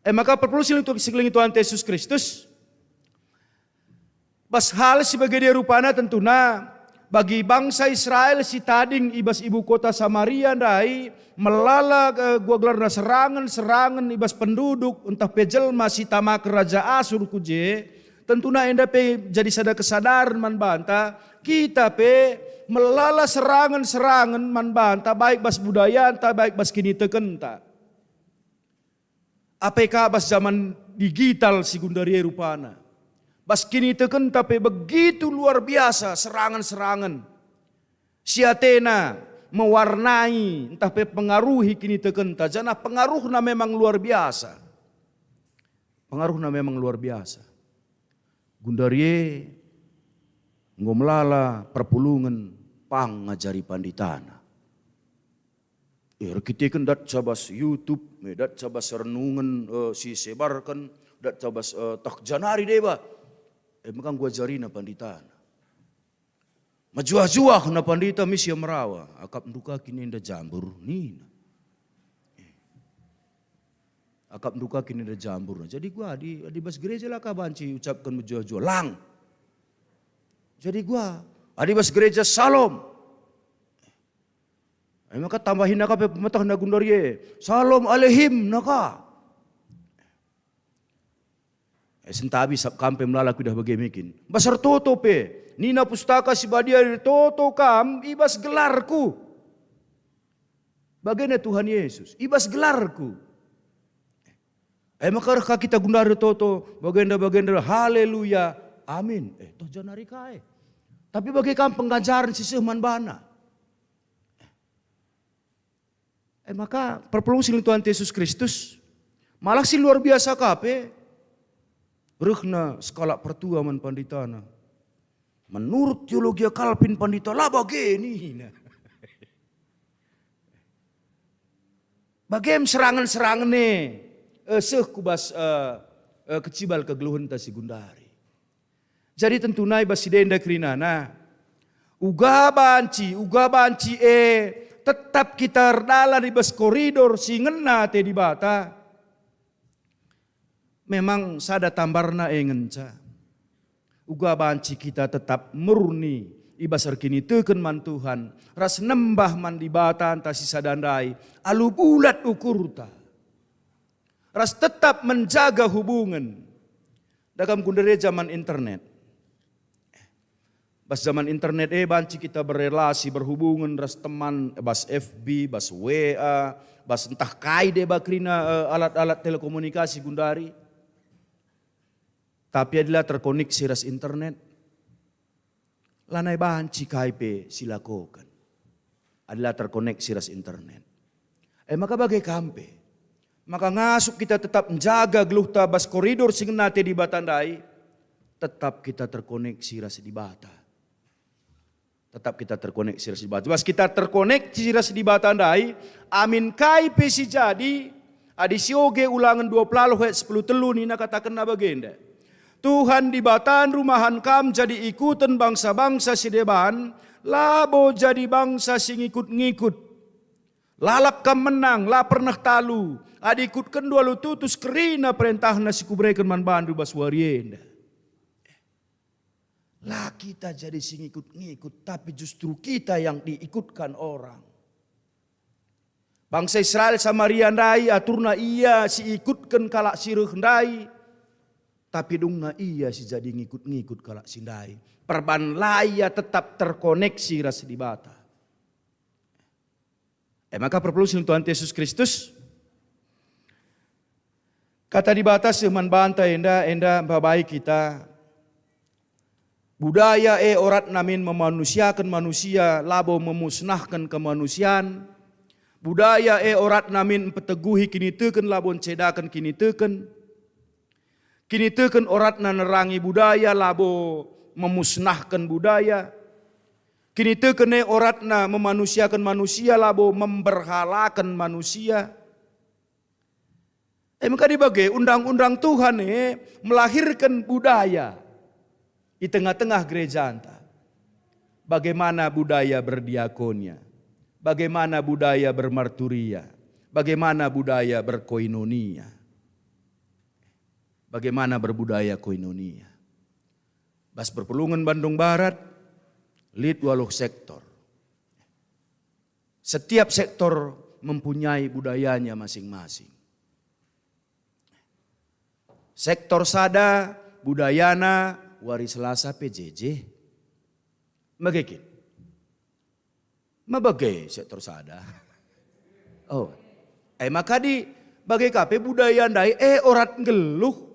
Maka perlu sekeliling Tuhan Yesus Kristus. Bas hal sebagai dia rupana tentuna. Bagi bangsa Israel si tading ibas ibu kota Samaria ndai. Melala gua gelar serangan ibas penduduk. Entah pejelma si tamak Raja Asur kuje. Tentunya enda pe jadi sada kesadaran man banta. Kita pe melala serangan man banta. Baik bas budaya anta, baik bas kini tekenta. APK bas zaman digital si gundaria rupana. Bas kini tekenta pe begitu luar biasa serangan. Si Athena mewarnai entah pe pengaruhi kini tekenta. Jana pengaruhna memang luar biasa. Gundarie ngomlala perpulungan pang ngajari panditana. Kita kan dat cabas YouTube, dat cabas renungan si sebarkan, dat cabas tak janari deba. Makang gua jari na panditana. Majuah-juah na pandita misya merawa, akap nduka kini nda jambur nina. Akap nduka kini ada jambur. Jadi gua di bas gereja lah kabanci ucapkan menjual-jual lang. Jadi gua di bas gereja salom. Maka tambahin naka pemetah na gundarie. Salom alehim naka. Sentabi sab kampe melala kudah bagemikin. Basar toto pe. Nina pustaka si badia toto kam ibas gelarku. Bagaimana Tuhan Yesus? Ibas gelarku. Maka kita gundari toto bagenda haleluya amin. Toh janari kae. Tapi bagaikan pengajaran si sehman bana. Maka perpelung siling Tuhan Yesus Kristus malah si luar biasa kape. Rehna skala pertua man panditana. Menurut teologi Calvin pandita lah bagini. Bagaim serangan nih. Kubas kecibal kegeluhan si gundari. Jadi tentu nai basi denda krinana. Uga banci tetap kita erdala di bas koridor si ngena te di bata. Memang sada tambarna ngenca. Uga banci kita tetap murni ibas kini teken man Tuhan. Ras nembah man di bata anta si sadandai. Alu bulat ukurta. Ras tetap menjaga hubungan. Dalam kundere zaman internet. Bas zaman internet banci kita berrelasi, berhubungan, ras teman, bas FB, bas WA, bas entah kai de bakrina alat-alat telekomunikasi gundari. Tapi adalah terkoneksi ras internet. Lanai banci kai pe silakokan. Adalah terkoneksi ras internet. Maka bagai kampe. Maka ngasuk kita tetap menjaga geluh bas koridor singnate di batandai. Tetap kita terkoneksi ras di bata. Tetap kita terkoneksi ras di bata. Bas kita terkoneksi ras di batandai. Amin kai pe si jadi. Adi sioge ulangan 20 ayat 10 telu nina katakan na bagenda. Tuhan di batan rumahan kam jadi ikutan bangsa-bangsa sideban, labo jadi bangsa sing ikut-ngikut. Lalap kam menang, la pernah talu, adi ikut kendua lu tutus kerina perintahna si kubrekan man bandu bas warienda. Lah kita jadi sing ikut-ngikut, tapi justru kita yang diikutkan orang. Bangsa Israel Samaria ndai aturna iya si ikutkan kalak siruh ndai. Tapi dungna iya si jadi ngikut-ngikut kalak sindai. Perban laya tetap terkoneksi ras di bata. Maka perpuluh Tuhan Yesus Kristus. Kata di bata seman banta enda babai kita. Budaya orat namin memanusiakan manusia labo memusnahkan kemanusiaan. Budaya orat namin peteguhi kini teken labon cedakan kini teken. Kini teken oratna nerangi budaya labo memusnahkan budaya. Kini teken oratna memanusiakan manusia labo memberhalakan manusia. Maka dibagi undang-undang Tuhan melahirkan budaya di tengah-tengah gereja anta. Bagaimana budaya berdiakonia, bagaimana budaya bermarturia, bagaimana budaya berkoinonia. Bagaimana berbudaya koinonia. Bas Perpulungan Bandung Barat, lead waluh sektor. Setiap sektor mempunyai budayanya masing-masing. Sektor sada, budayana, wari selasa PJJ. Magekit. Mabagai sektor sada. Oh. Maka di bagai kape budaya ndai orat geluh.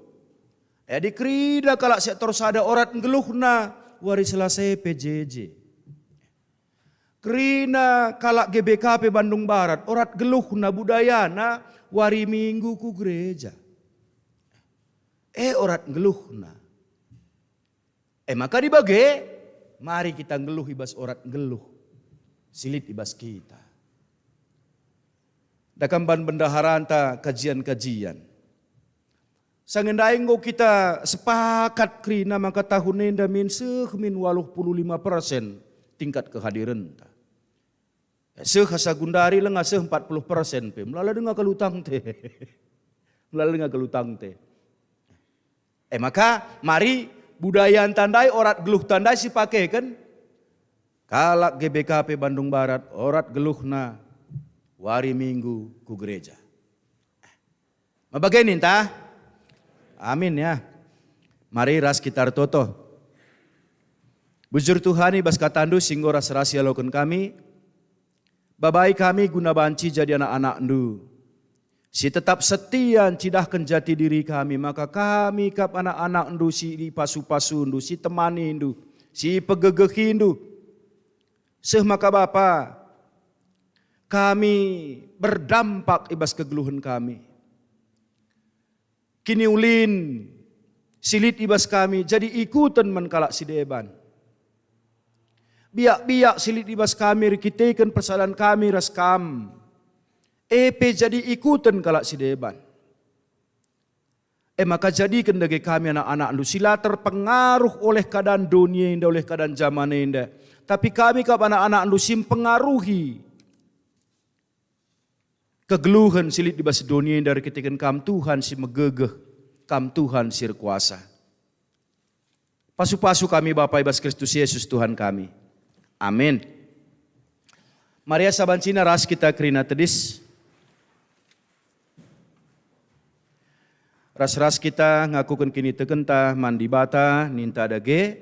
Di kerida kalak sektor sada orat ngeluhna wari selesai PJJ. Kerina kalak GBKP Bandung Barat orat geluhna budayana wari minggu ku gereja. Orat ngeluhna. Maka dibagi mari kita ngeluh ibas orat ngeluh. Silit ibas kita. Dakamban bendaharanta kajian-kajian. Sangendainggo kita sepakat krina maka tahun enda min 85% tingkat kehadiran. Hasagundari lenga 40% pe. Melala dengar kalutang te. Melala dengar kalutang te. Maka mari budaya tandai orat geluh tandai si pakai kan. Kalak GBKP Bandung Barat orat geluhna wari minggu ku gereja. Mabagain entah. Amin ya. Mari ras kita toto. Bujur Tuhani bas katandu singgo ras rahasia lokon kami. Babai kami guna banci jadi anak-anak ndu. Si tetap setia cidahkan jati diri kami. Maka kami kap anak-anak ndu si pasu-pasu ndu. Si temani ndu. Si pegegehi ndu. Maka Bapa. Kami berdampak ibas kegeluhan kami. Kini ulin silit ibas kami jadi ikutan menkalak sideban. Biak-biak silit ibas kami rikitekan persalahan kami raskam. Jadi ikutan kalak sideban. Maka jadikan dagi kami anak-anak lu sila terpengaruh oleh keadaan dunia indah, oleh keadaan zaman indah. Tapi kami kap anak-anak lu simpengaruhi kegeluhan silit di bas dunia dari ketikan kam Tuhan si megegeh, kam Tuhan si kuasa. Pasu-pasu kami Bapa ibas Kristus Yesus Tuhan kami. Amin. Maria sabancina ras kita kerina tedis. Ras-ras kita ngakukan kini tekenta mandi bata ninta dage.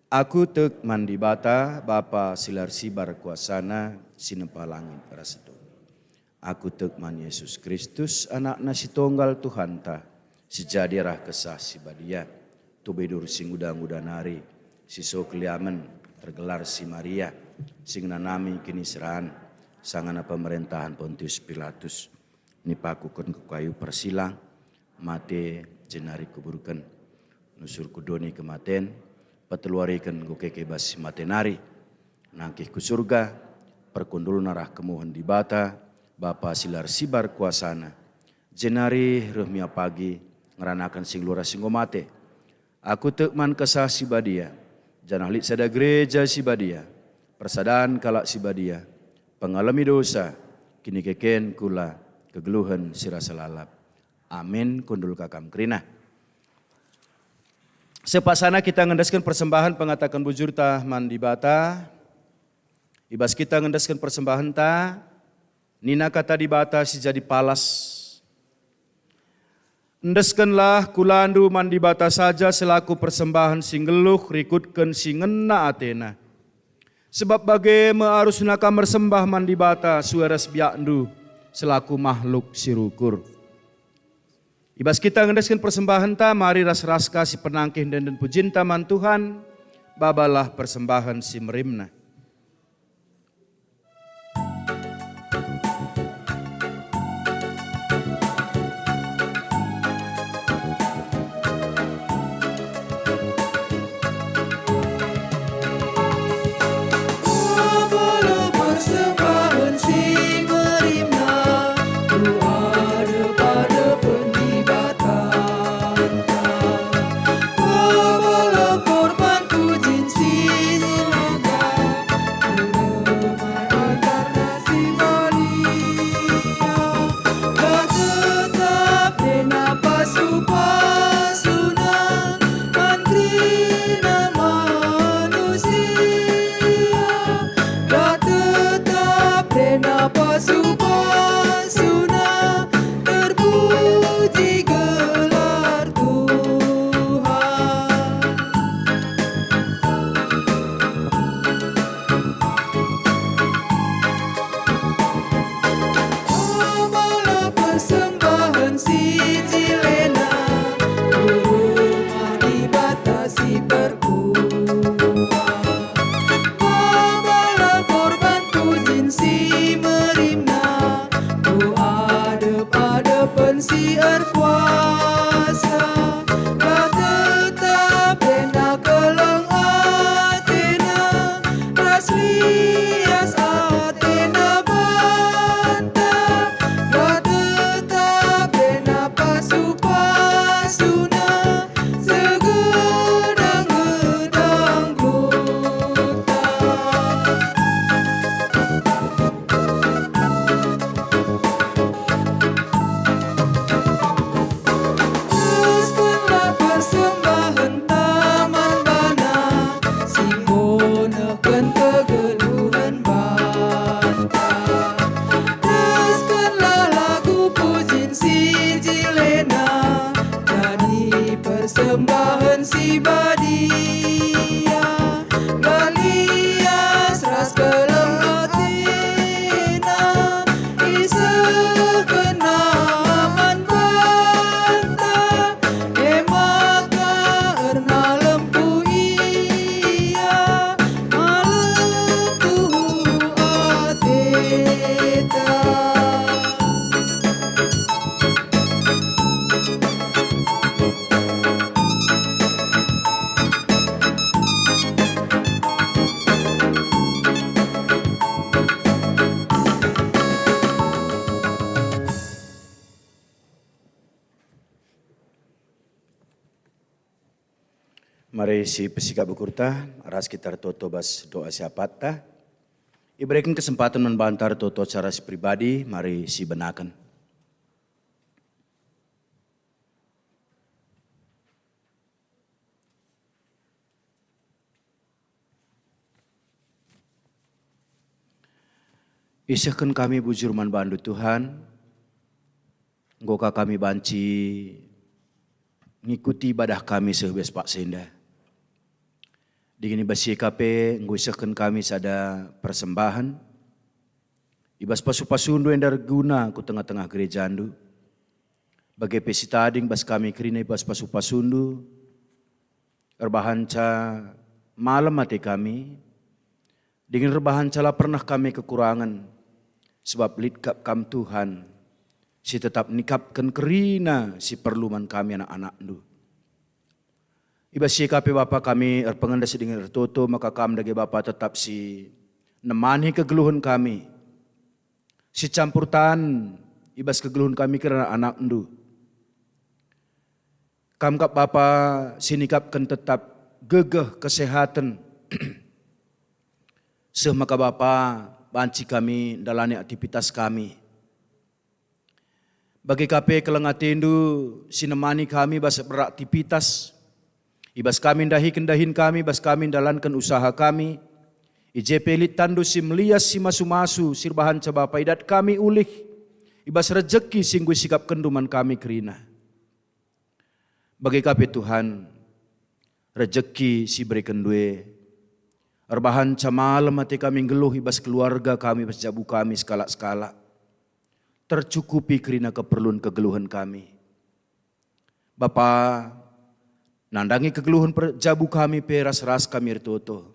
Aku tek mandi bata Bapa silar sibar kuasana sinepa langit rasedo. Aku tek man Yesus Kristus anak nasi tunggal Tuhan ta sejadi rah kesah si badia tu bedur sing udang nari siso keliamen tergelar si Maria sing nanami kini serahan sangana pemerintahan Pontius Pilatus nipakukeun ku kayu persilang mate jenari kuburukeun nusur kudoni kematen peteluarikeun ku kekebas matenari nangkih ku surga perkundul narah kemuhan di bata Bapa silar sibar kuasana jenari rehmia pagi ngeranakan sing lura sing mate aku tekman kesah si badia janah lit sada gereja si badia persadaan kalak si badia pengalami dosa kini keken kula kegeluhan sirasa lalap amin kundul kakam kerina. Sepasana kita ngendaskan persembahan pengatakan bujur tah mandi bata. Ibas kita ngendaskan persembahan ta. Nina kata di bata si jadi palas. Endaskanlah kulandu mandi bata saja selaku persembahan singgeluh rikutkan singena atena. Sebab bagai mearus naka mersembah mandi bata suaras biakndu selaku makhluk sirukur. Ibas kita ngendaskan persembahan ta, mari ras-ras kasih penangkih dan pujin taman Tuhan, babalah persembahan si merimna. Mari si pesikap bekurta, ras kita toto bas doa siapat ta. Iberikan kesempatan membantar toto cara si pribadi, mari si benakan. Isahkan kami bujur man bandu Tuhan, ngoka kami banci ngikuti ibadah kami sebes Pak Senda. Dengan ibas YKP ngguisakan kami sada persembahan. Ibas pasu-pasundu yang darguna ku tengah-tengah gereja andu. Bagai pesitading bas kami kerina ibas pasu-pasundu. Erbahanca malam mati kami. Dengan rebahanca lah pernah kami kekurangan. Sebab litkap kam Tuhan. Si tetap nikapkan kerina si perluman kami anak-anak du. Ibas YKP Bapa kami erpengendas dengan ertoto maka kami dagi Bapa tetap si nemani kegeluhan kami. Si campur tan ibas kegeluhan kami kerana anak ndu. Kam kap Bapa sinikapkan tetap gegeh kesehatan. Seh maka Bapa banci kami dalani aktivitas kami. Bagi KP kelengatindu sinemani kami bas beraktivitas. Ibas kami kendahin kami, bas kami dalankan usaha kami. IJP litandu si melias si masu-masu, sirbahan cabapa idat kami ulih. Ibas rejeki singgu sikap kenduman kami kerina. Bagi kape Tuhan, rejeki si berikan due. Erbahan malam mati kami geluh ibas keluarga kami, ibas jabu kami skala-skala. Tercukupi kerina keperluan kegeluhan kami. Bapa, nandangi kegeluhan jabu kami peras-ras kami ertoto.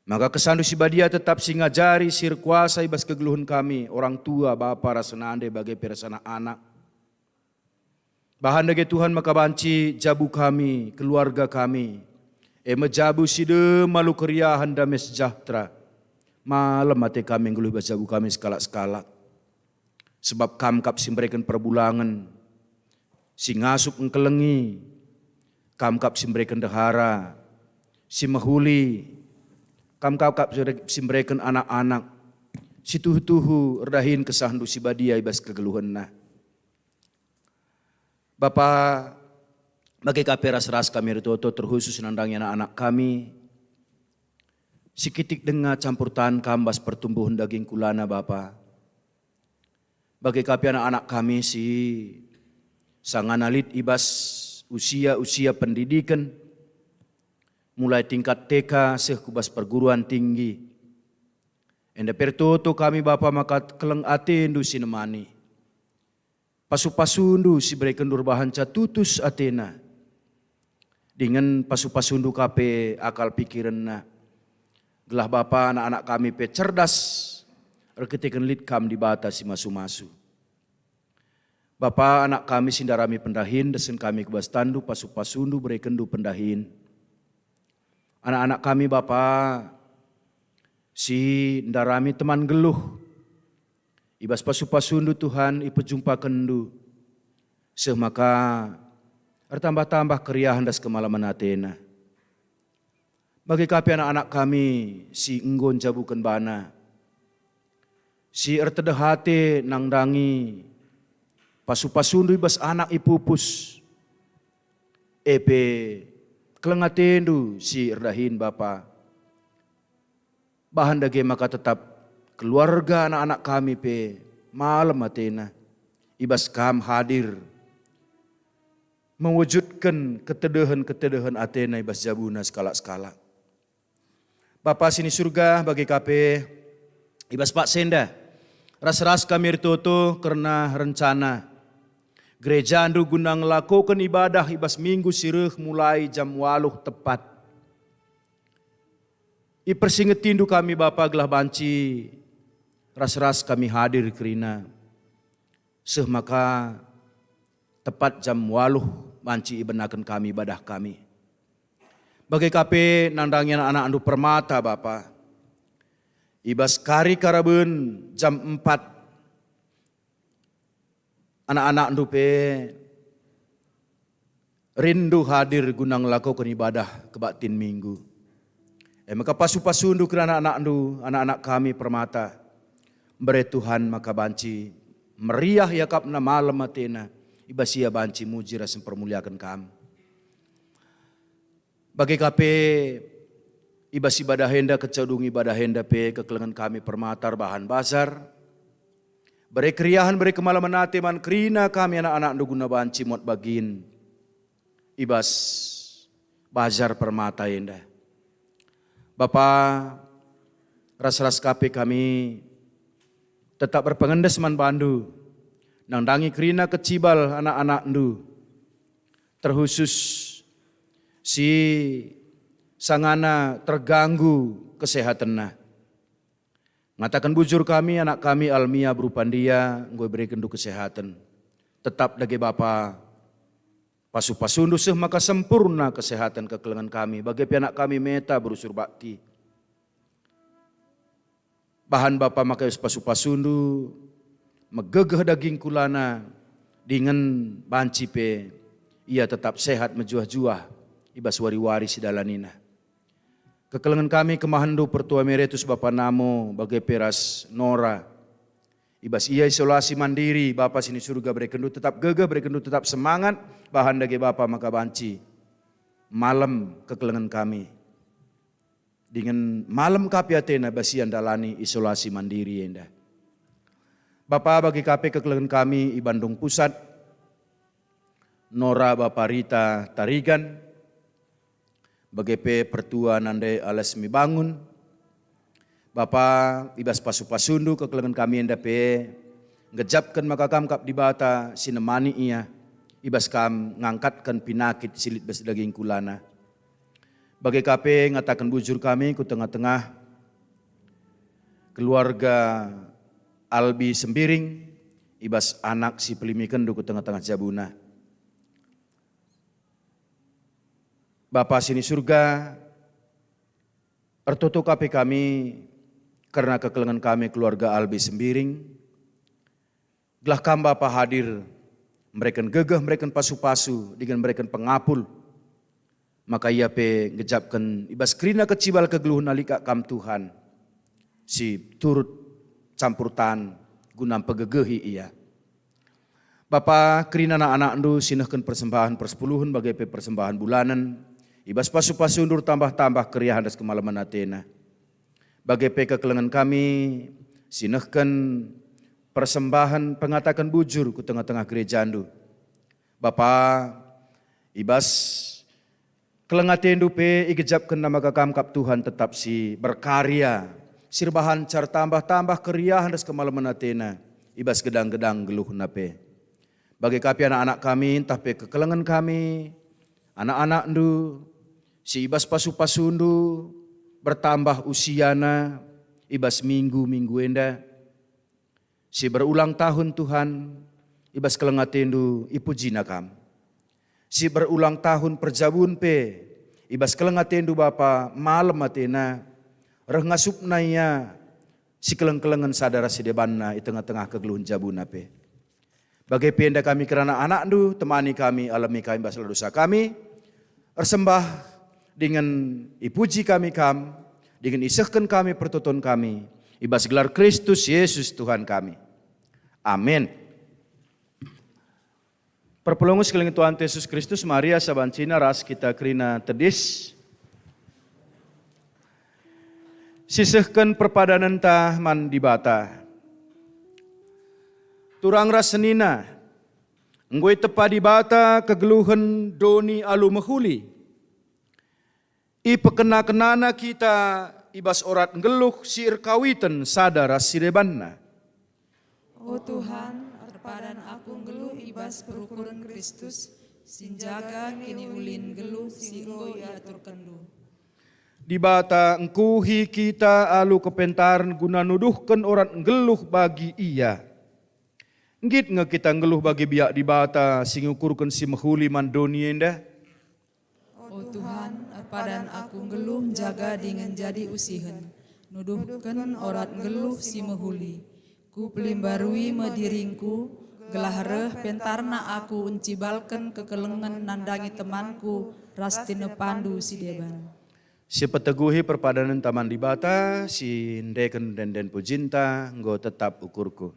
Maka kesandu si badia tetap singajari sir kuasa ibas kegeluhan kami. Orang tua, bapa, rasenande bagai perasana anak. Bahan dage Tuhan maka banci jabu kami, keluarga kami. Mejabu side malu keriahan damai sejahtera. Malam mati kami ngeluh ibas jabu kami skala-skala. Sebab kamkap simberikan perbulangan. Si ngasup engkelengi. Kamkap simberikan dahara. Si mahuli. Kamkap simberikan anak-anak. Si tuhu-tuhu erdahin kesahandu si badia ibas kegeluhan na. Bapa, bagi kape ras-ras kami retoto terkhusus nandangnya anak-anak kami. Sikitik dengar campur tangan kambas pertumbuhan daging kulana Bapa. Bagi kape anak-anak kami si sanganalit ibas usia pendidikan. Mulai tingkat TK sekubas perguruan tinggi. Enda pertoto kami Bapa maka keleng atendu sinemani. Pasu-pasundu si berikan durbahan tutus Athena. Dengan pasu-pasundu kape akal pikiran na. Gelah Bapa anak-anak kami pe cerdas. Reketikan litkam di bata si masu-masu. Bapa anak kami sindarami pendahin. Desen kami kebas tandu pasu-pasundu berikan du pendahin. Anak-anak kami Bapa si ndarami teman geluh. Ibas pasu-pasundu Tuhan ipe jumpa kendu. Semaka bertambah-tambah keriahan das kemalaman Athena. Bagi kapi anak-anak kami si enggon jabukan bana. Si ertedehate nangdangi. Pasu-pasundu ibas anak ipupus. Epe kelengatendu si erdahin Bapa. Bahan dage maka tetap keluarga anak-anak kami pe malam Athena. Ibas kam hadir. Mewujudkan ketedehan Athena ibas jabuna skala-skala. Bapa sini surga bagi kape ibas Pak Senda. Ras-ras kami ritoto karena rencana. Gereja andu guna ngelakukan ibadah ibas minggu sireh mulai jam 8 tepat. Ipersingetindu kami Bapa gelah banci. Ras-ras kami hadir kerina. Seh maka tepat jam 8 banci ibenakan kami ibadah kami. Bagi kape nandangnya anak andu permata Bapa. Ibas kari karaben jam 4. Anak-anak andu pe rindu hadir guna ngelakukan ibadah kebaktin minggu. Maka pasu-pasundu kerana anak-anak kami permata. Beri Tuhan maka banci meriah yakapna malam Athena. Ibasia banci muji rasa permuliakan kami. Bagi kape ibas ibadah henda kecadung ibadah henda pe kekelengan kami permatar bahan bazar. Beri keriahan beri kemalaman man kerina kami anak-anak guna banci mot bagin. Ibas bazar permata henda. Bapa, ras-ras KP kami tetap berpengendes man bandu, nangdangi kerina kecibal anak-anak ndu, terkhusus si sangana terganggu kesehatanna. Ngatakan bujur kami, anak kami Almia berupandia, gue berikan du kesehatan. Tetap dage Bapa, pasu-pasundu seh maka sempurna kesehatan kekelengan kami. Bagi anak kami meta berusur bakti. Bahan Bapa maka pasu-pasundu, megegeh daging kulana, dengan banci pe, ia tetap sehat mejuah-juah, ibas wari-wari sidalanina. Kekelengan kami kemahandu pertua meretus Bapa namo bagai peras Nora. Ibas ia isolasi mandiri Bapa sini surga berekendu tetap gegah berekendu tetap semangat bahan dage Bapa maka banci. Malam kekelengan kami. Dengan malam kapi atena basian dalani isolasi mandiri enda. Bapa bagi kape kekelengan kami i Bandung Pusat. Nora Bapa Rita Tarigan. Bagepe pertua nandai alas mi bangun. Bapa ibas pasu-pasundu kekelengan kami enda pe. Ngejapkan maka kam kap di bata sinemani ia. Ibas kam ngangkatkan pinakit silit bes daging kulana. Bagai kape ngatakan bujur kami ku tengah-tengah. Keluarga Albi Sembiring. Ibas anak si pelimikan ku tengah-tengah jabuna. Bapa sini surga, ertoto kape kami karena kekelengan kami keluarga Albi Sembiring. Gelah kam Bapa hadir, mereka gegah, mereka pasu-pasu, dengan mereka pengapul. Maka ia pe ngejapkan ibas kerina kecibal kegeluh nalika kam Tuhan. Si turut campur tan gunam pegegehi ia. Bapa kerina anak-anak ndu sinahkan persembahan persepuluhan bagai pe persembahan bulanan. Ibas pasu-pasu undur tambah-tambah keriahan das kemalaman Athena. Bagai pe kekelengan kami, sinahkan persembahan pengatakan bujur ku tengah-tengah gereja andu. Bapa, ibas kelengatendu pe igejapkan nama kakam kap Tuhan tetap si berkarya. Sirbahan car tambah-tambah keriahan das kemalaman Athena. Ibas gedang-gedang geluh nape. Bagai kapi anak-anak kami, entah pe kekelengan kami, anak-anak ndu, si ibas pasu-pasundu bertambah usiana, ibas minggu enda. Si berulang tahun Tuhan, ibas kelengatendu ipujina kam. Si berulang tahun perjabun pe, ibas kelengatendu Bapa malam Athena, reh ngasupnaya si keleng-kelengan sadara si debanna di tengah-tengah kegeluhan jabuna pe. Bagai penda kami kerana anak ndu, temani kami, alami kami basal dosa kami, ersembah dengan ipuji kami kam, dengan isahkan kami pertutuan kami, ibas gelar Kristus Yesus Tuhan kami. Amin. Perpelongus keling Tuhan Yesus Kristus, Maria sabancina ras kita kerina tedis. Sisahkan perpadanan tah man dibata. Turang rasenina, ngoi tepa dibata kegeluhan doni alu mehuli. I pekena-kenana kita ibas orat ngeluh siir kawitan sadara sirebanna. O Tuhan, terpadan aku ngeluh ibas perukuran Kristus, sinjaga kini ulin geluh singgo iatur kendu. Di bata engkuhi kita alu kepentaran guna nuduhkan orang ngeluh bagi ia. Ngit nge kita ngeluh bagi biak di bata singukurkan si mehuli mandoni endah. O Tuhan, padan aku ngeluh jaga dengan jadi usihen. Nuduhkan orat ngeluh si mehuli. Ku pelimbarui mediringku, gelah reh pentarna aku uncibalkan kekelengan nandangi temanku, rastine pandu si deban. Si peteguhi perpadanan taman di bata, si ndeken den pujinta, nggo tetap ukurku.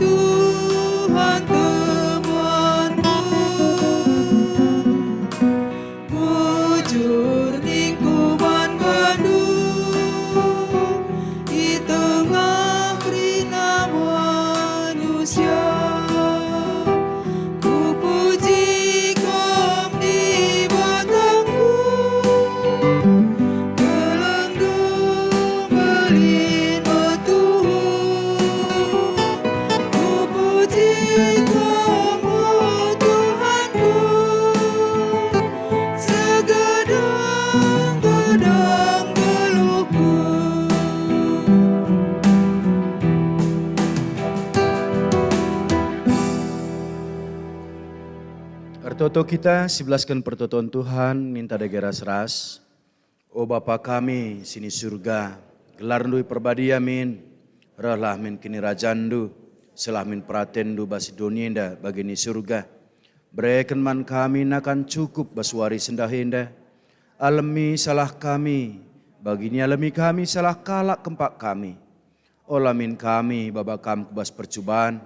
Tuhan temanku, mujur lingkupan bandung di tengah rina manusia. Ku puji Kam di batangku, gelendung belin betuhun. Ku puji Kam, oh Tuhanku, segedang-gedang geluhku. Ertoto kita sebelaskan pertotoan Tuhan minta degera seras. O Bapa kami sini surga, gelar ndui perbadia min, rahlah min kini rajandu, selah min pratendu basi donienda bagini surga. Berikan man kami nakan cukup baswari sendahinda, alami salah kami, bagini alami kami salah kalak kempak kami. Olamin kami babakam kubas percubaan,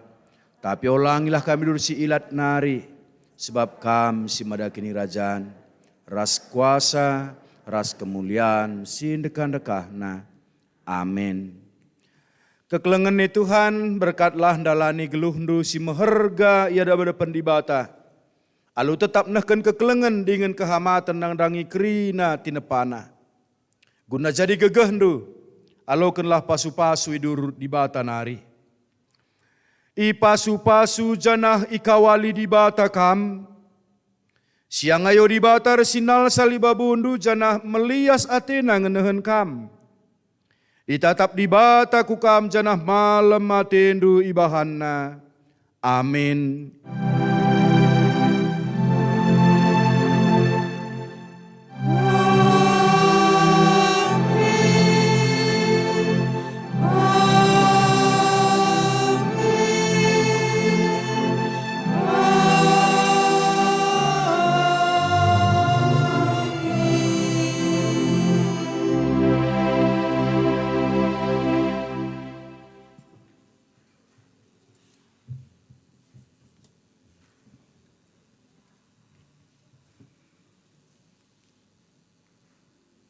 tapi olangilah kami dursi ilat nari, sebab kam si madakini rajaan, ras kuasa, ras kemuliaan, si dekan-dekahna. Amin. Kekelengan ni Tuhan berkatlah dalani geluhndu si meherga ia daripada pendibata. Alu tetap nahkan kekelengan dengan kehamatan nang dangi kerina tinepana. Guna jadi gegehndu, alokenlah pasu-pasu idur di bata nari. I pasu-pasu janah ikawali di bata kam. Siang ayo di bata resinal salibabundu janah melias atena ngenehen kam. Itatap di bata kukam janah malam matendu ibahanna. Amin.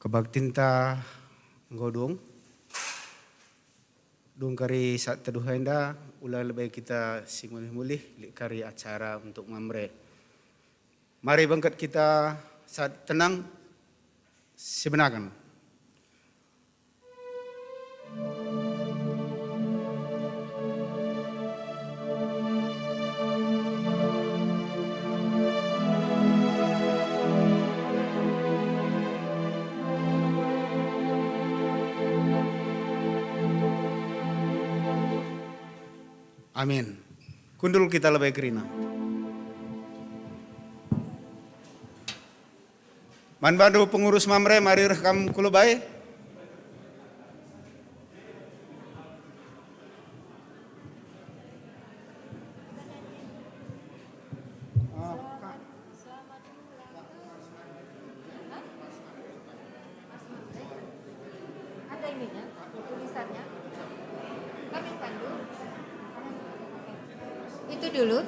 Kebaktinta ngodong dong kari saat teduh henda ulah lebih kita simulih-mulih kari acara untuk mamre. Mari bangkat kita saat tenang sebenakan. Amin. Kundul kita lebih kerina. Man bandu pengurus mamre mari rekam kulubai. Ada ininya, tulisannya. Kami pandu. Itu dulu.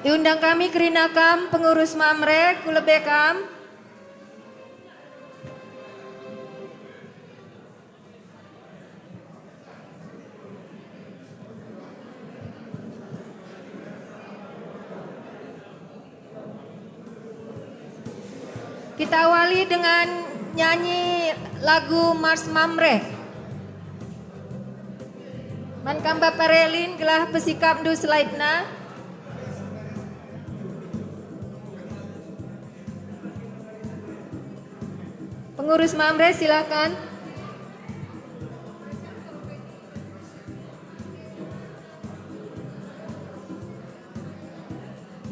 Diundang kami Kerinakam, pengurus Mamre, Kulebekam. Kita awali dengan nyanyi lagu Mars Mamre. Mankamba Parelin gelah pesikap du selaidna. Pengurus Mamre silakan.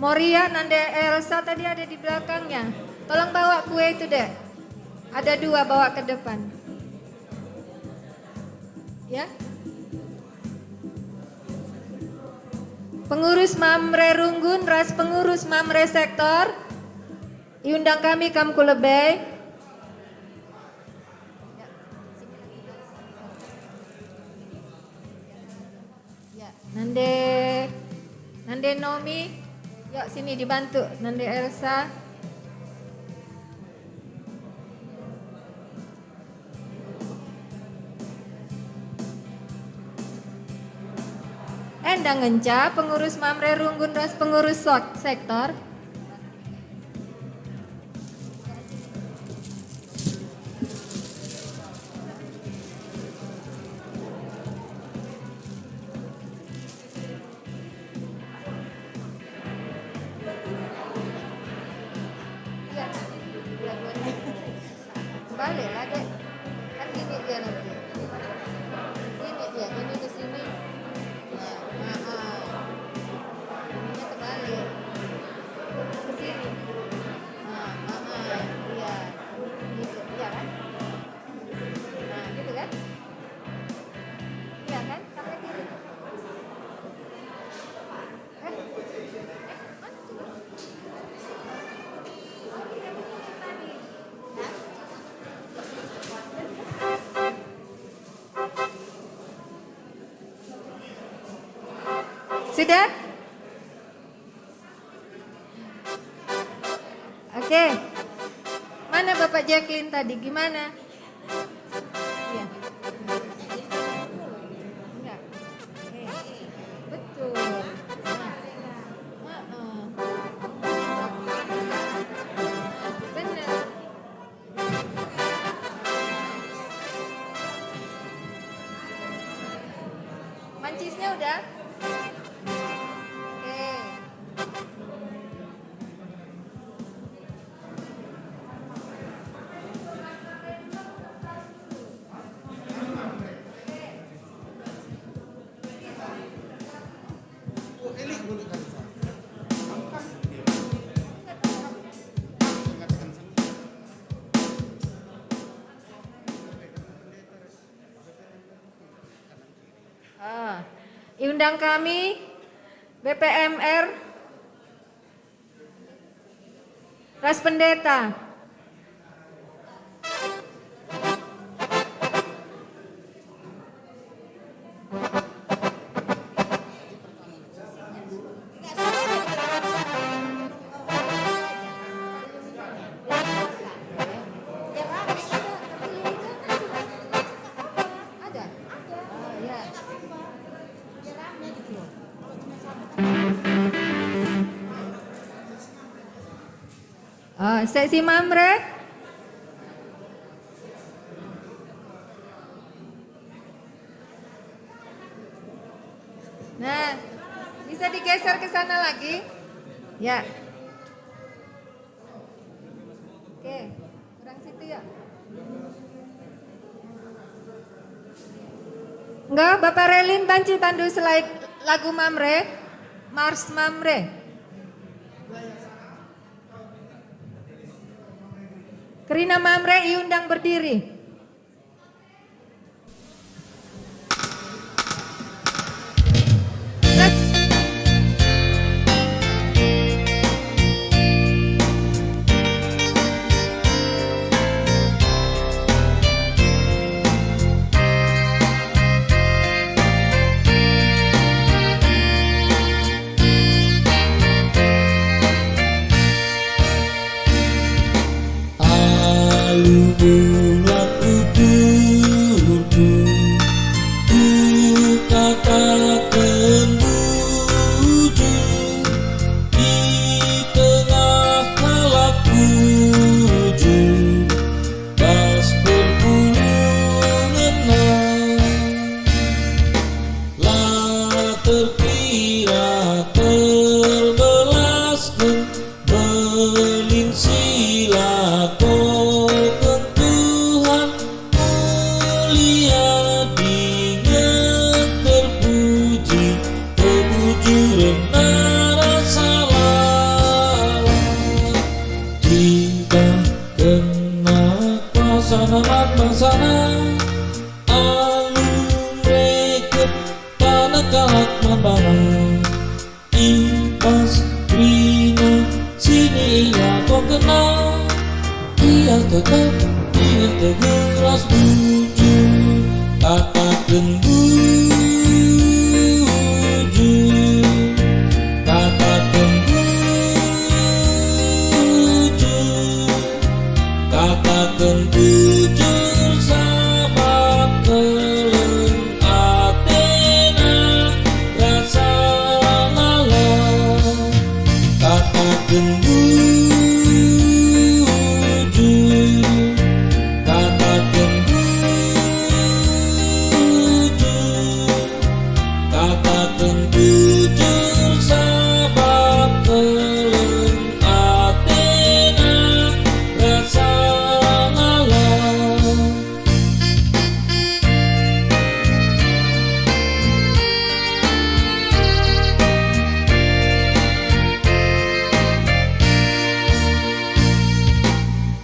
Moria Nande Elsa tadi ada di belakangnya. Tolong bawa kue itu deh. Ada 2 bawa ke depan. Ya. Pengurus Mamre Runggun, ras pengurus Mamre Sektor. Diundang kami Kam Kulebei. Ya, Nande Nomi, yuk sini dibantu. Nande Elsa. Endang Enca, pengurus Mamre Runggun Ras pengurus sektor. Balik lah dek, kan gini dia nanti. Ini dia, ini ke sini. Ini terbalik ke sini. Iya, gitu, iya kan? Nah, gitu kan? Iya kan? Sampai kiri. Sudah? Oke. Mana Bapak Jacqueline tadi? Gimana? Iya. Enggak. Oke. Betul. Benar. Mancisnya udah? Undang kami BPMR Ras Pendeta. Seksi Mamre. Nah, bisa digeser ke sana lagi? Ya. Oke, kurang situ ya. Enggak, Bapak Relin banci tandu slide lagu Mamre, Mars Mamre. Kerina Mamre iundang berdiri. Bunga katakan jujur sabab keleng Athena rasa ngalah.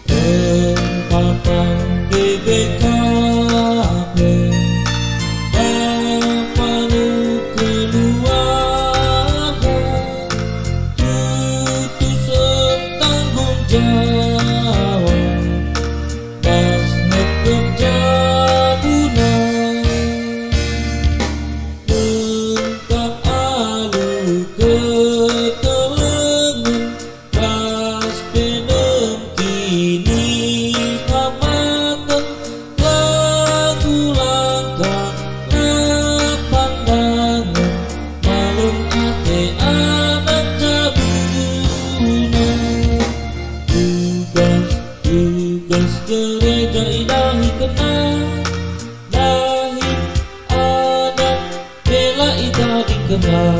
Tempatan GBKP Bapanu keluarga tutus tanggung jawab pas kerja guna tentang alu ketelengan pas penem kini kamatan lagu langkah pandangan malum ate anak cabuna tugas gereja ilahi kenal dahi adat bela ida dikenal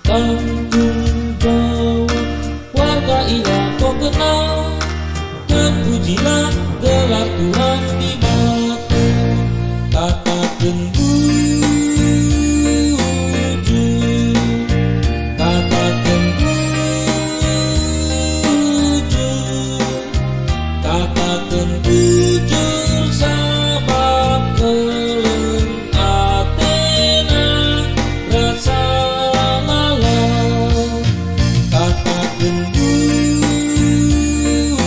tanggung jawab warga ilah kau kenal terpujilah gelar Tuhan di mata katakan jujur katakan jujur katakan jujur sabab keleng Athena rasa ngalah katakan jujur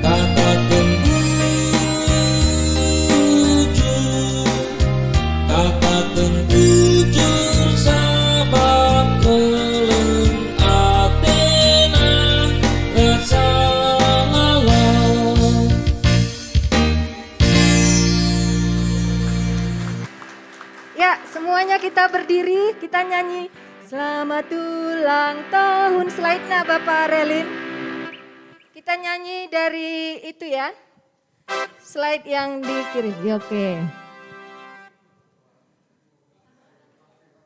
katakan jujur katakan jujur sabab keleng Athena rasa ngalah. Ya, semuanya kita berdiri, kita nyanyi Selamat ulang tahun. Slide-nya Bapak Relin. Kita nyanyi dari itu ya. Slide yang di kiri. Ya, oke.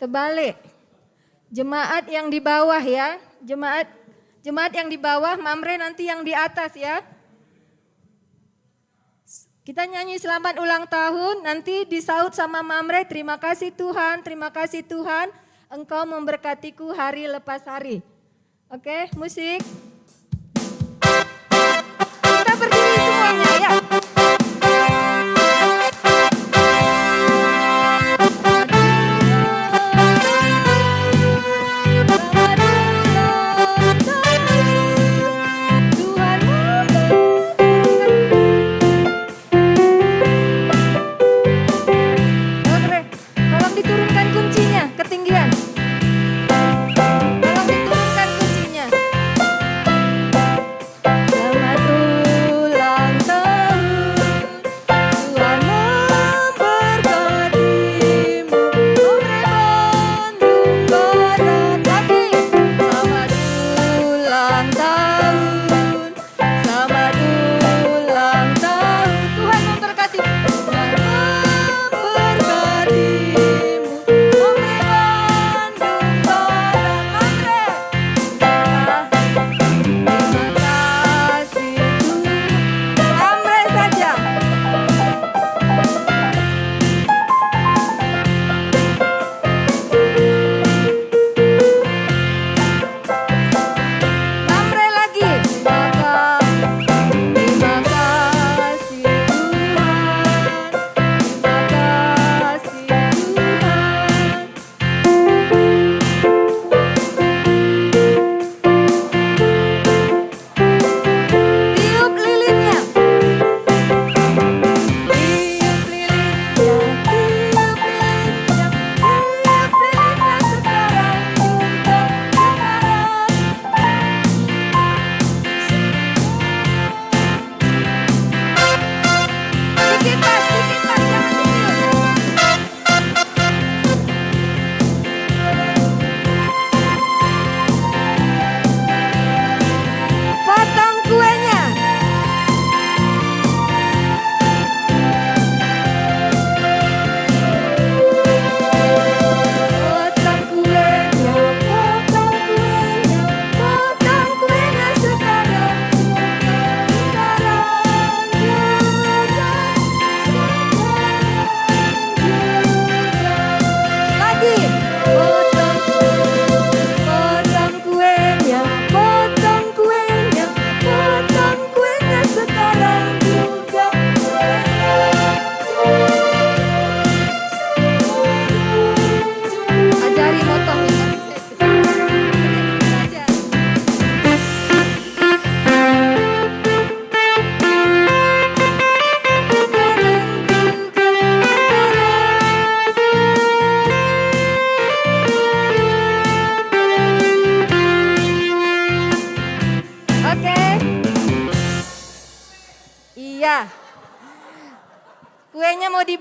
Terbalik. Jemaat yang di bawah ya. Jemaat yang di bawah, Mamre nanti yang di atas ya. Kita nyanyi selamat ulang tahun, nanti disaut sama Mamre, terima kasih Tuhan, Engkau memberkatiku hari lepas hari. Oke, musik. Kita berdiri semuanya ya. Selamat ulang tahun.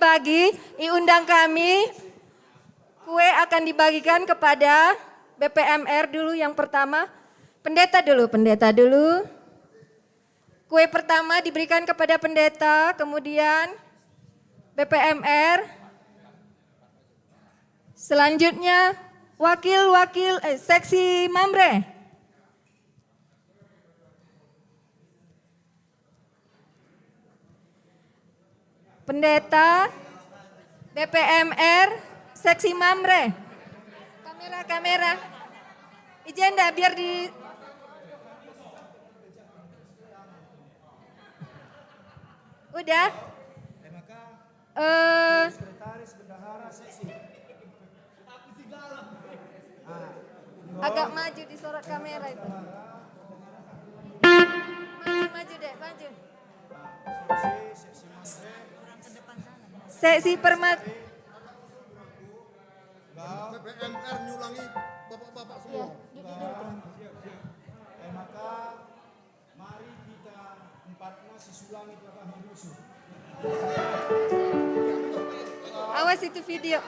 dibagi, undang kami. Kue akan dibagikan kepada BPMR dulu yang pertama. Pendeta dulu. Kue pertama diberikan kepada pendeta, kemudian BPMR. Selanjutnya wakil-wakil seksi Mamre. Pendeta, BPMR, seksi Mamre. Kamera. Ijenda biar di... Udah? Agak maju disorot kamera itu. Maju deh, maju. Seksi permat. BPMR nyulangi bapak-bapak semua. Maka mari kita empatnya sisulangi bapak musuh. Awas itu video.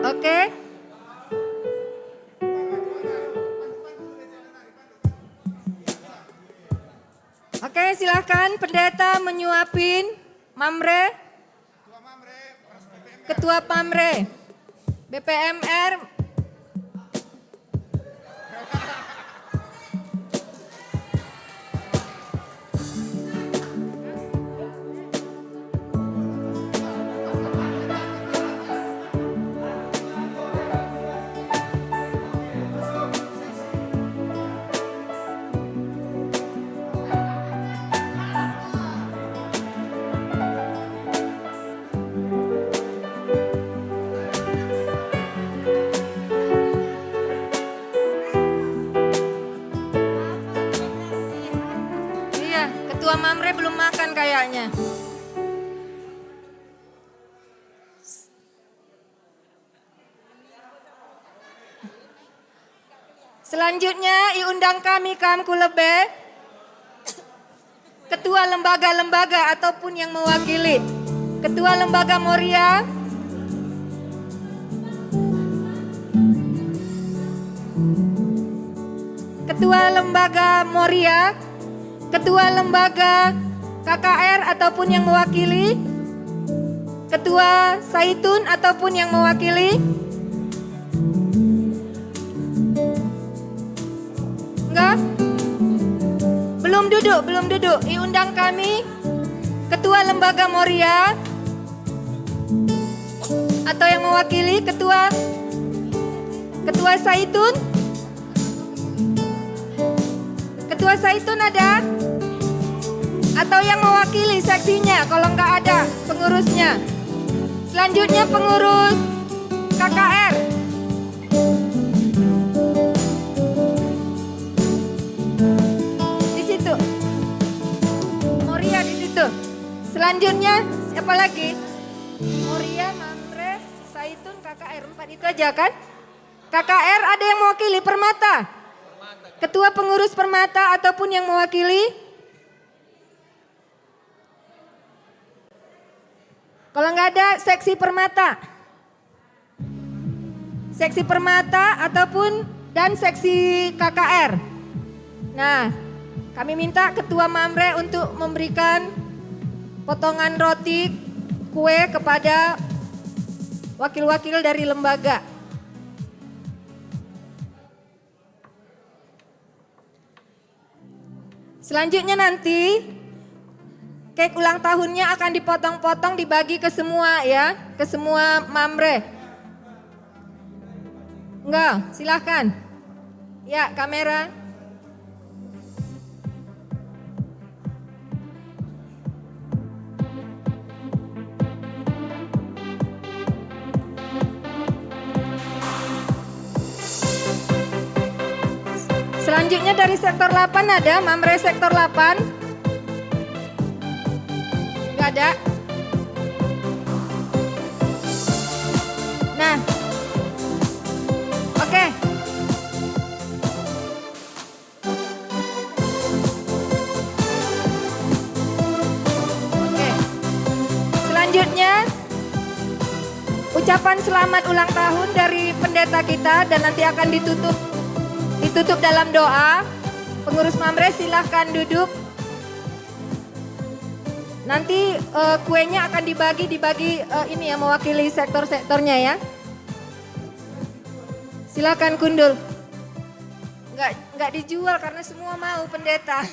Oke. Oke, silakan pendeta menyuapin Mamre. Ketua Pamre. BPMR. Ketua Mamre belum makan kayaknya. Selanjutnya diundang kami Kamkulebe, ketua lembaga-lembaga ataupun yang mewakili. Ketua Lembaga Moria, Ketua Lembaga Moria, Ketua Lembaga KKR ataupun yang mewakili, Ketua Saitun ataupun yang mewakili. Enggak? Belum duduk. Diundang kami Ketua Lembaga Moria atau yang mewakili Ketua Saitun. Ketua Saitun ada? Atau yang mewakili seksinya kalau enggak ada pengurusnya. Selanjutnya pengurus KKR. Di situ. Moria di situ. Selanjutnya siapa lagi? Moria, Mamre, Saitun, KKR. 4 itu aja kan? KKR ada yang mewakili Permata? Ketua pengurus Permata ataupun yang mewakili? Kalau nggak ada seksi Permata. Seksi Permata ataupun dan seksi KKR. Nah, kami minta Ketua Mamre untuk memberikan potongan roti kue kepada wakil-wakil dari lembaga. Selanjutnya nanti kek ulang tahunnya akan dipotong-potong dibagi ke semua ya, ke semua Mamre. Enggak, silahkan. Ya, kamera. Selanjutnya dari sektor 8 ada, Mamre sektor 8. Gak ada. Nah, ucapan selamat ulang tahun dari pendeta kita dan nanti akan ditutup dalam doa. Pengurus Mamre silahkan duduk. Nanti kuenya akan dibagi ini ya, mewakili sektor-sektornya ya. Silakan Kundul. Nggak dijual karena semua mau pendeta.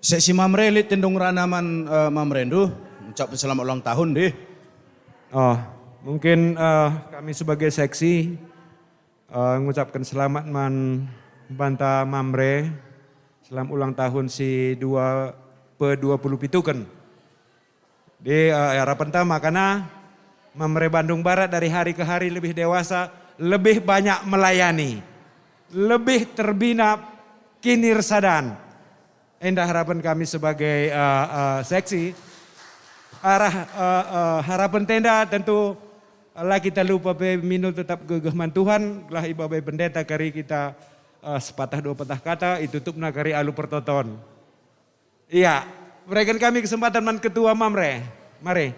Seksi Mamre lit tendung ranaman Mamrendu, ucap selamat ulang tahun deh. Oh, mungkin kami sebagai seksi mengucapkan selamat banta Mamre, selamat ulang tahun si 20 kan. Di era pertama karena Mamre Bandung Barat dari hari ke hari lebih dewasa, lebih banyak melayani, lebih terbina kinirsadan. Indah harapan kami sebagai seksi, harapan tenda tentu lah kita lupa minul tetap gegeh mantuhan lah ibabai pendeta kari kita sepatah dua patah kata itu tutup kari alu pertoton. Iya, berikan kami kesempatan man ketua Mamre, mari.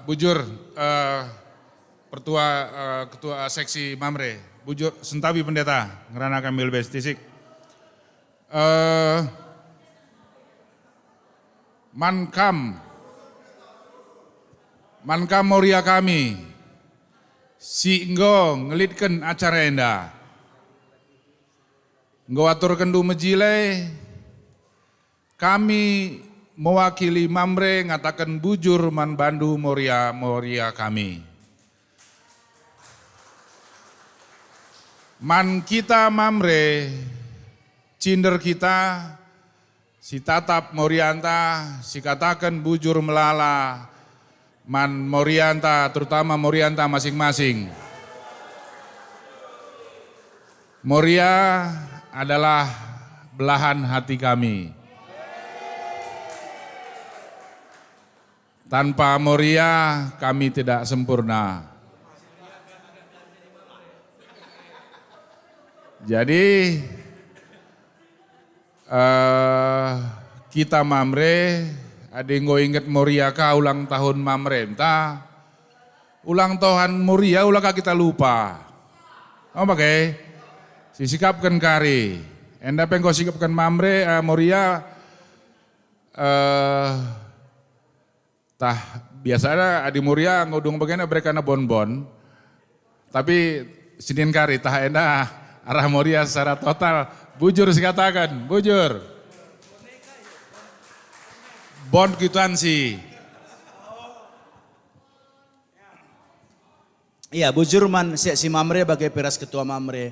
Bujur ketua seksi Mamre, bujur sentawi pendeta ngerana kami lebih stisik. Mankam moria kami, si enggo ngelitken acara enda, enggo aturken du mejile, kami mewakili Mamre ngatakan bujur man bandu moria kami. Man kita Mamre, cinder kita, si tatap Morianta, si katakan bujur melala, man Morianta, terutama Morianta masing-masing. Moria adalah belahan hati kami. Tanpa Moria kami tidak sempurna. Jadi kita Mamre, ada yang inget Moria ka ulang tahun Mamre, entah ulang tahun Moria ulah kita lupa. Oh pakai, si sikapkan kari, enda pengko sikapkan Mamre Moria, tah biasanya adi Moria ngodung bagian mereka bonbon, tapi Senin kari tah enda arah Moria secara total, bujur sikatakan, bujur. Bon kwitansi. Iya, bujur man si Mamre bagai peras ketua Mamre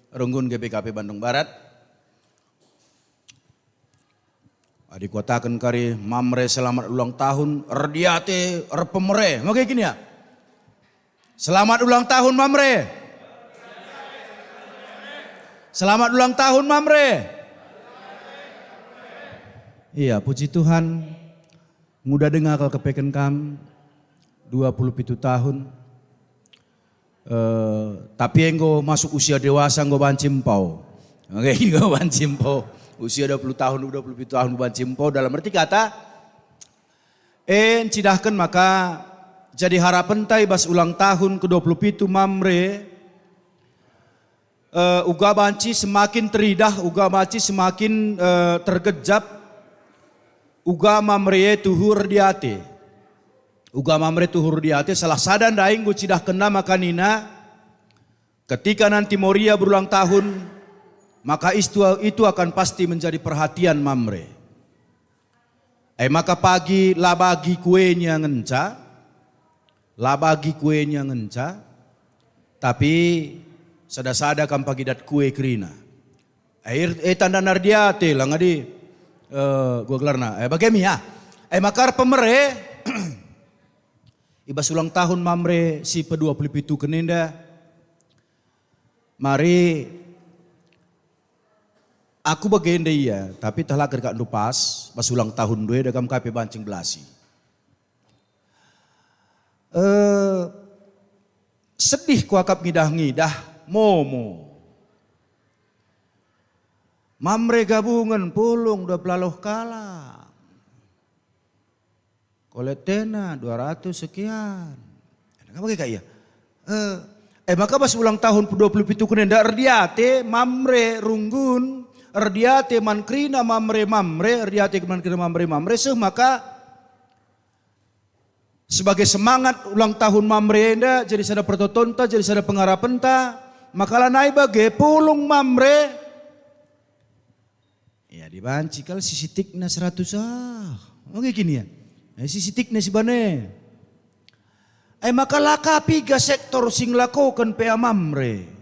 Runggun GPKP Bandung Barat. Dikotakan kari Mamre selamat ulang tahun, erdiate, erpemere, oke gini ya. Selamat ulang tahun Mamre. Selamat ulang tahun Mamre. Iya, puji Tuhan. Mudah dengar kalau kepeken kam 27 tahun. Tapi enggo masuk usia dewasa enggo bancimpau. Oke, enggo bancimpau. Usia 20 tahun, 27 tahun bancimpau dalam arti kata cidahkan maka jadi harapan tai bas ulang tahun ke-27 Mamre. Uga banci semakin teridah, uga banci semakin tergejap, uga Mamre tuhur diate. Uga Mamre tuhur diate salah sadan daing gu cidah kena makanina. Ketika nanti Moria berulang tahun, maka itu akan pasti menjadi perhatian Mamre. Maka pagi labagi kuenya ngenca, tapi sada-sada kam pagidat kue kerina. Air tanda nardiate lang adi gua gelarna. Bagemi ya. Makar pemere ibas ulang tahun Mamre si pe-27 kenenda. Mari Aku bagian dia, tapi telah kerja pas ulang tahun dua dalam KP Bancing Belasi. Sedih ku akap ngidah momo. Mamre gabungan pulung udah pelaloh kalah. Koletena 200 sekian. Apa kayak ya? Maka pas ulang tahun 27 kunenda erdiate mamre runggun erdiate mankrina mamre erdiate mankrina mamre maka sebagai semangat ulang tahun mamre enda jadi sada pertotonta jadi sada pengarapenta makalah naik bage pulung mamre ya dibanci kal sisitikna 100 oke gini ya sisitikna si bane maka lakapi ga sektor sing lakokan pe mamre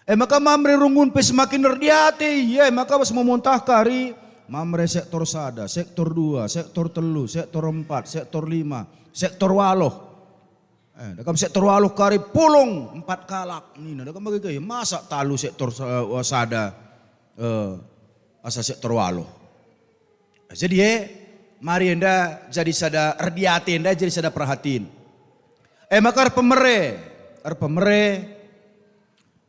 maka mamre rungun pe semakin nerdiate maka pas memontah kari mamre sektor sada, sektor 2, sektor 3, sektor 4, sektor 5, sektor 8. Dakam sektor 8 kari pulung 4 kalak. Nina dakam bagi gaya masa talu sektor sada asa sektor 8. Jadi mari enda jadi sada erdiate enda jadi sada perhatiin. Maka pemere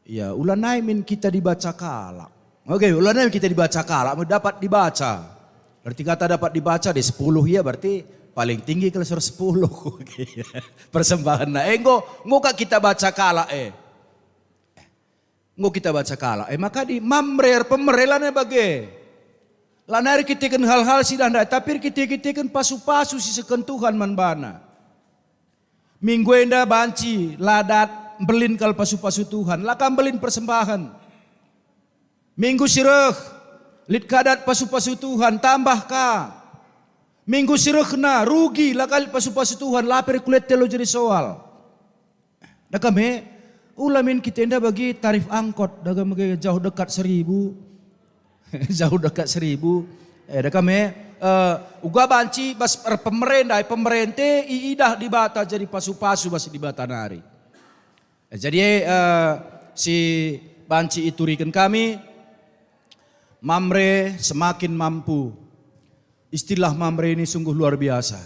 ya ulanai min kita dibaca kalak. Oke, ulannya kita dibaca kalak, dapat dibaca. Berarti kata dapat dibaca di 10 ya berarti paling tinggi kelas 10. Persembahan. Ngo kita baca kalak Ngo kita baca kalak. Maka di mamrer pemerelannya bage. Lanari kita kan hal-hal sidang tapi kita kan pasu-pasu si sekentuhan manbana. Minggu enda banci ladat belin kal pasu-pasu Tuhan, lakam belin persembahan. Minggu sireh, lit kadat pasu-pasu Tuhan, tambah ka. Minggu sireh na, rugi lakal pasu-pasu Tuhan, lapir kulit telo jadi soal. Dah kami, ulamin kita enda bagi tarif angkot, dah kami jauh dekat 1000. Jauh dekat 1000. Dah kami, uga banci bas pemerintah iidah dibata jadi pasu-pasu bas dibata nari. Jadi si banci iturikan kami, mamre semakin mampu. Istilah mamre ini sungguh luar biasa.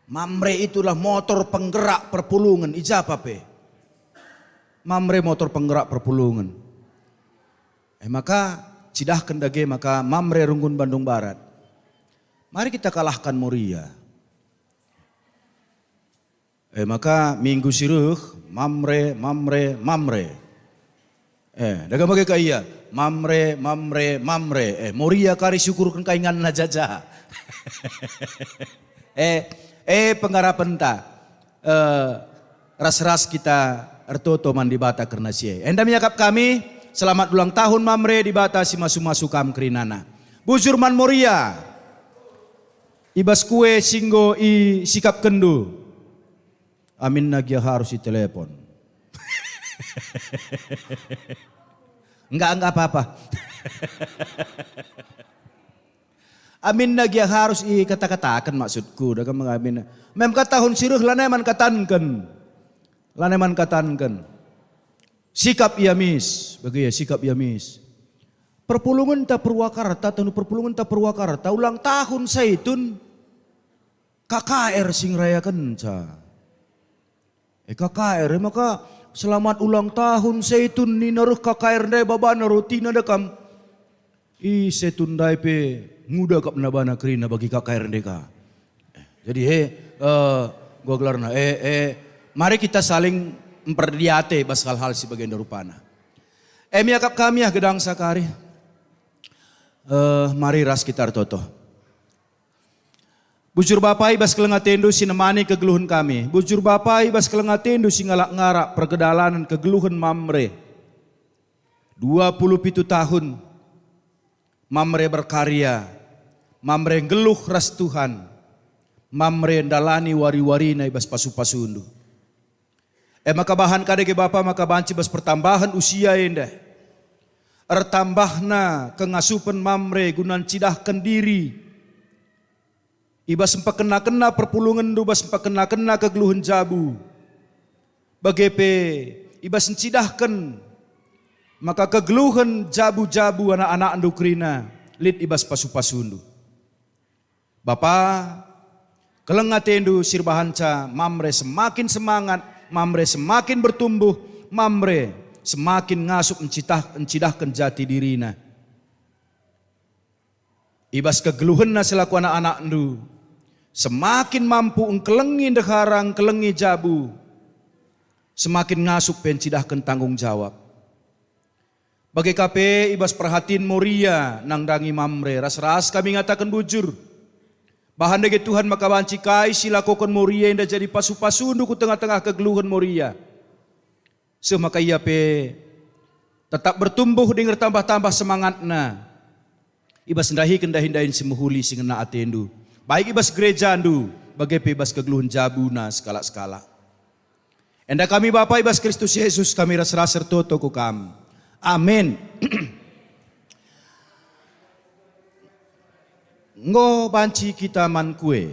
Mamre itulah motor penggerak perpulungan. Ijapa pe. Mamre motor penggerak perpulungan. Maka cidahkan dage maka mamre runggun Bandung Barat. Mari kita kalahkan Moria. Maka minggu siruh mamre. Dagang bagi kaya mamre. Moria kari syukurkan kaingan na jaja. Penggarapan ta. Ras-ras kita ertoto mandi bata karena siya. Enda menyakap kami selamat ulang tahun mamre di bata si masu-masu kam kerinana. Bujurman Moria. Ibas kue singgo i sikap kendu. Amin nagia harus di telepon. Enggak apa-apa. Amin nagia harus kata-katakan maksudku. Dagang mengamin. Memang tahun siruh laneman katankan. Sikap iamis. Bagi ya sikap iamis. Perpulungan ta Purwakarta. Ulang tahun saitun. KKR sing rayakan ca. KKR maka selamat ulang tahun saitun ni naruh KKR dai babana rutina dekam. Saitun dai pe nguda kap nabana kerina bagi KKR deka. Jadi gua gelarna mari kita saling memperdiate bas hal-hal sebagian darupana. Miakap kami ya gedang sakari. Mari ras kita toto. Bujur bapai bas kelengatendu sinemani kegeluhan kami. Bujur bapai bas kelengatendu singalak-ngarak pergedalanan kegeluhan mamre. 27 tahun mamre berkarya. Mamre geluh ras Tuhan. Mamre dalani wari-wari na bas pasu-pasundu. Maka bahan kadege bapa maka banci bas pertambahan usia enda. Ertambahna kengasupan mamre gunan cidahkan diri. Ibas sempat kena perpulungan du bas sempat kena kegeluhan jabu. Bagepe ibas cidahkan Maka kegeluhan jabu-jabu anak-anak andukrina lit ibas pasu-pasundu. Bapa, kelengatendu sirbahanca mamre semakin semangat, mamre semakin bertumbuh, mamre semakin ngasup encidahkan jati dirina. Ibas kegeluhanna selaku anak-anak ndu, semakin mampu engkelengi deharang, kelengi jabu, semakin ngasup pencidahkan tanggung jawab. Bagi KP ibas perhatiin Moria nang dangi mamre, ras-ras kami ngatakan bujur. Bahan dege Tuhan maka banci kai silakukan Moria indah jadi pasu-pasundu ku tengah-tengah kegeluhan Moria. Semaka ia pe tetap bertumbuh dengan tambah-tambah semangatna. Ibas ndahi kendahin-dahin semuhuli singena atendu. Baik ibas gereja andu, bagai pe ibas kegeluhan jabuna skala-skala. Enda kami Bapa ibas Kristus Yesus kami ras-ras sertoto ku kam. Amin. Ngo banci kita man kue.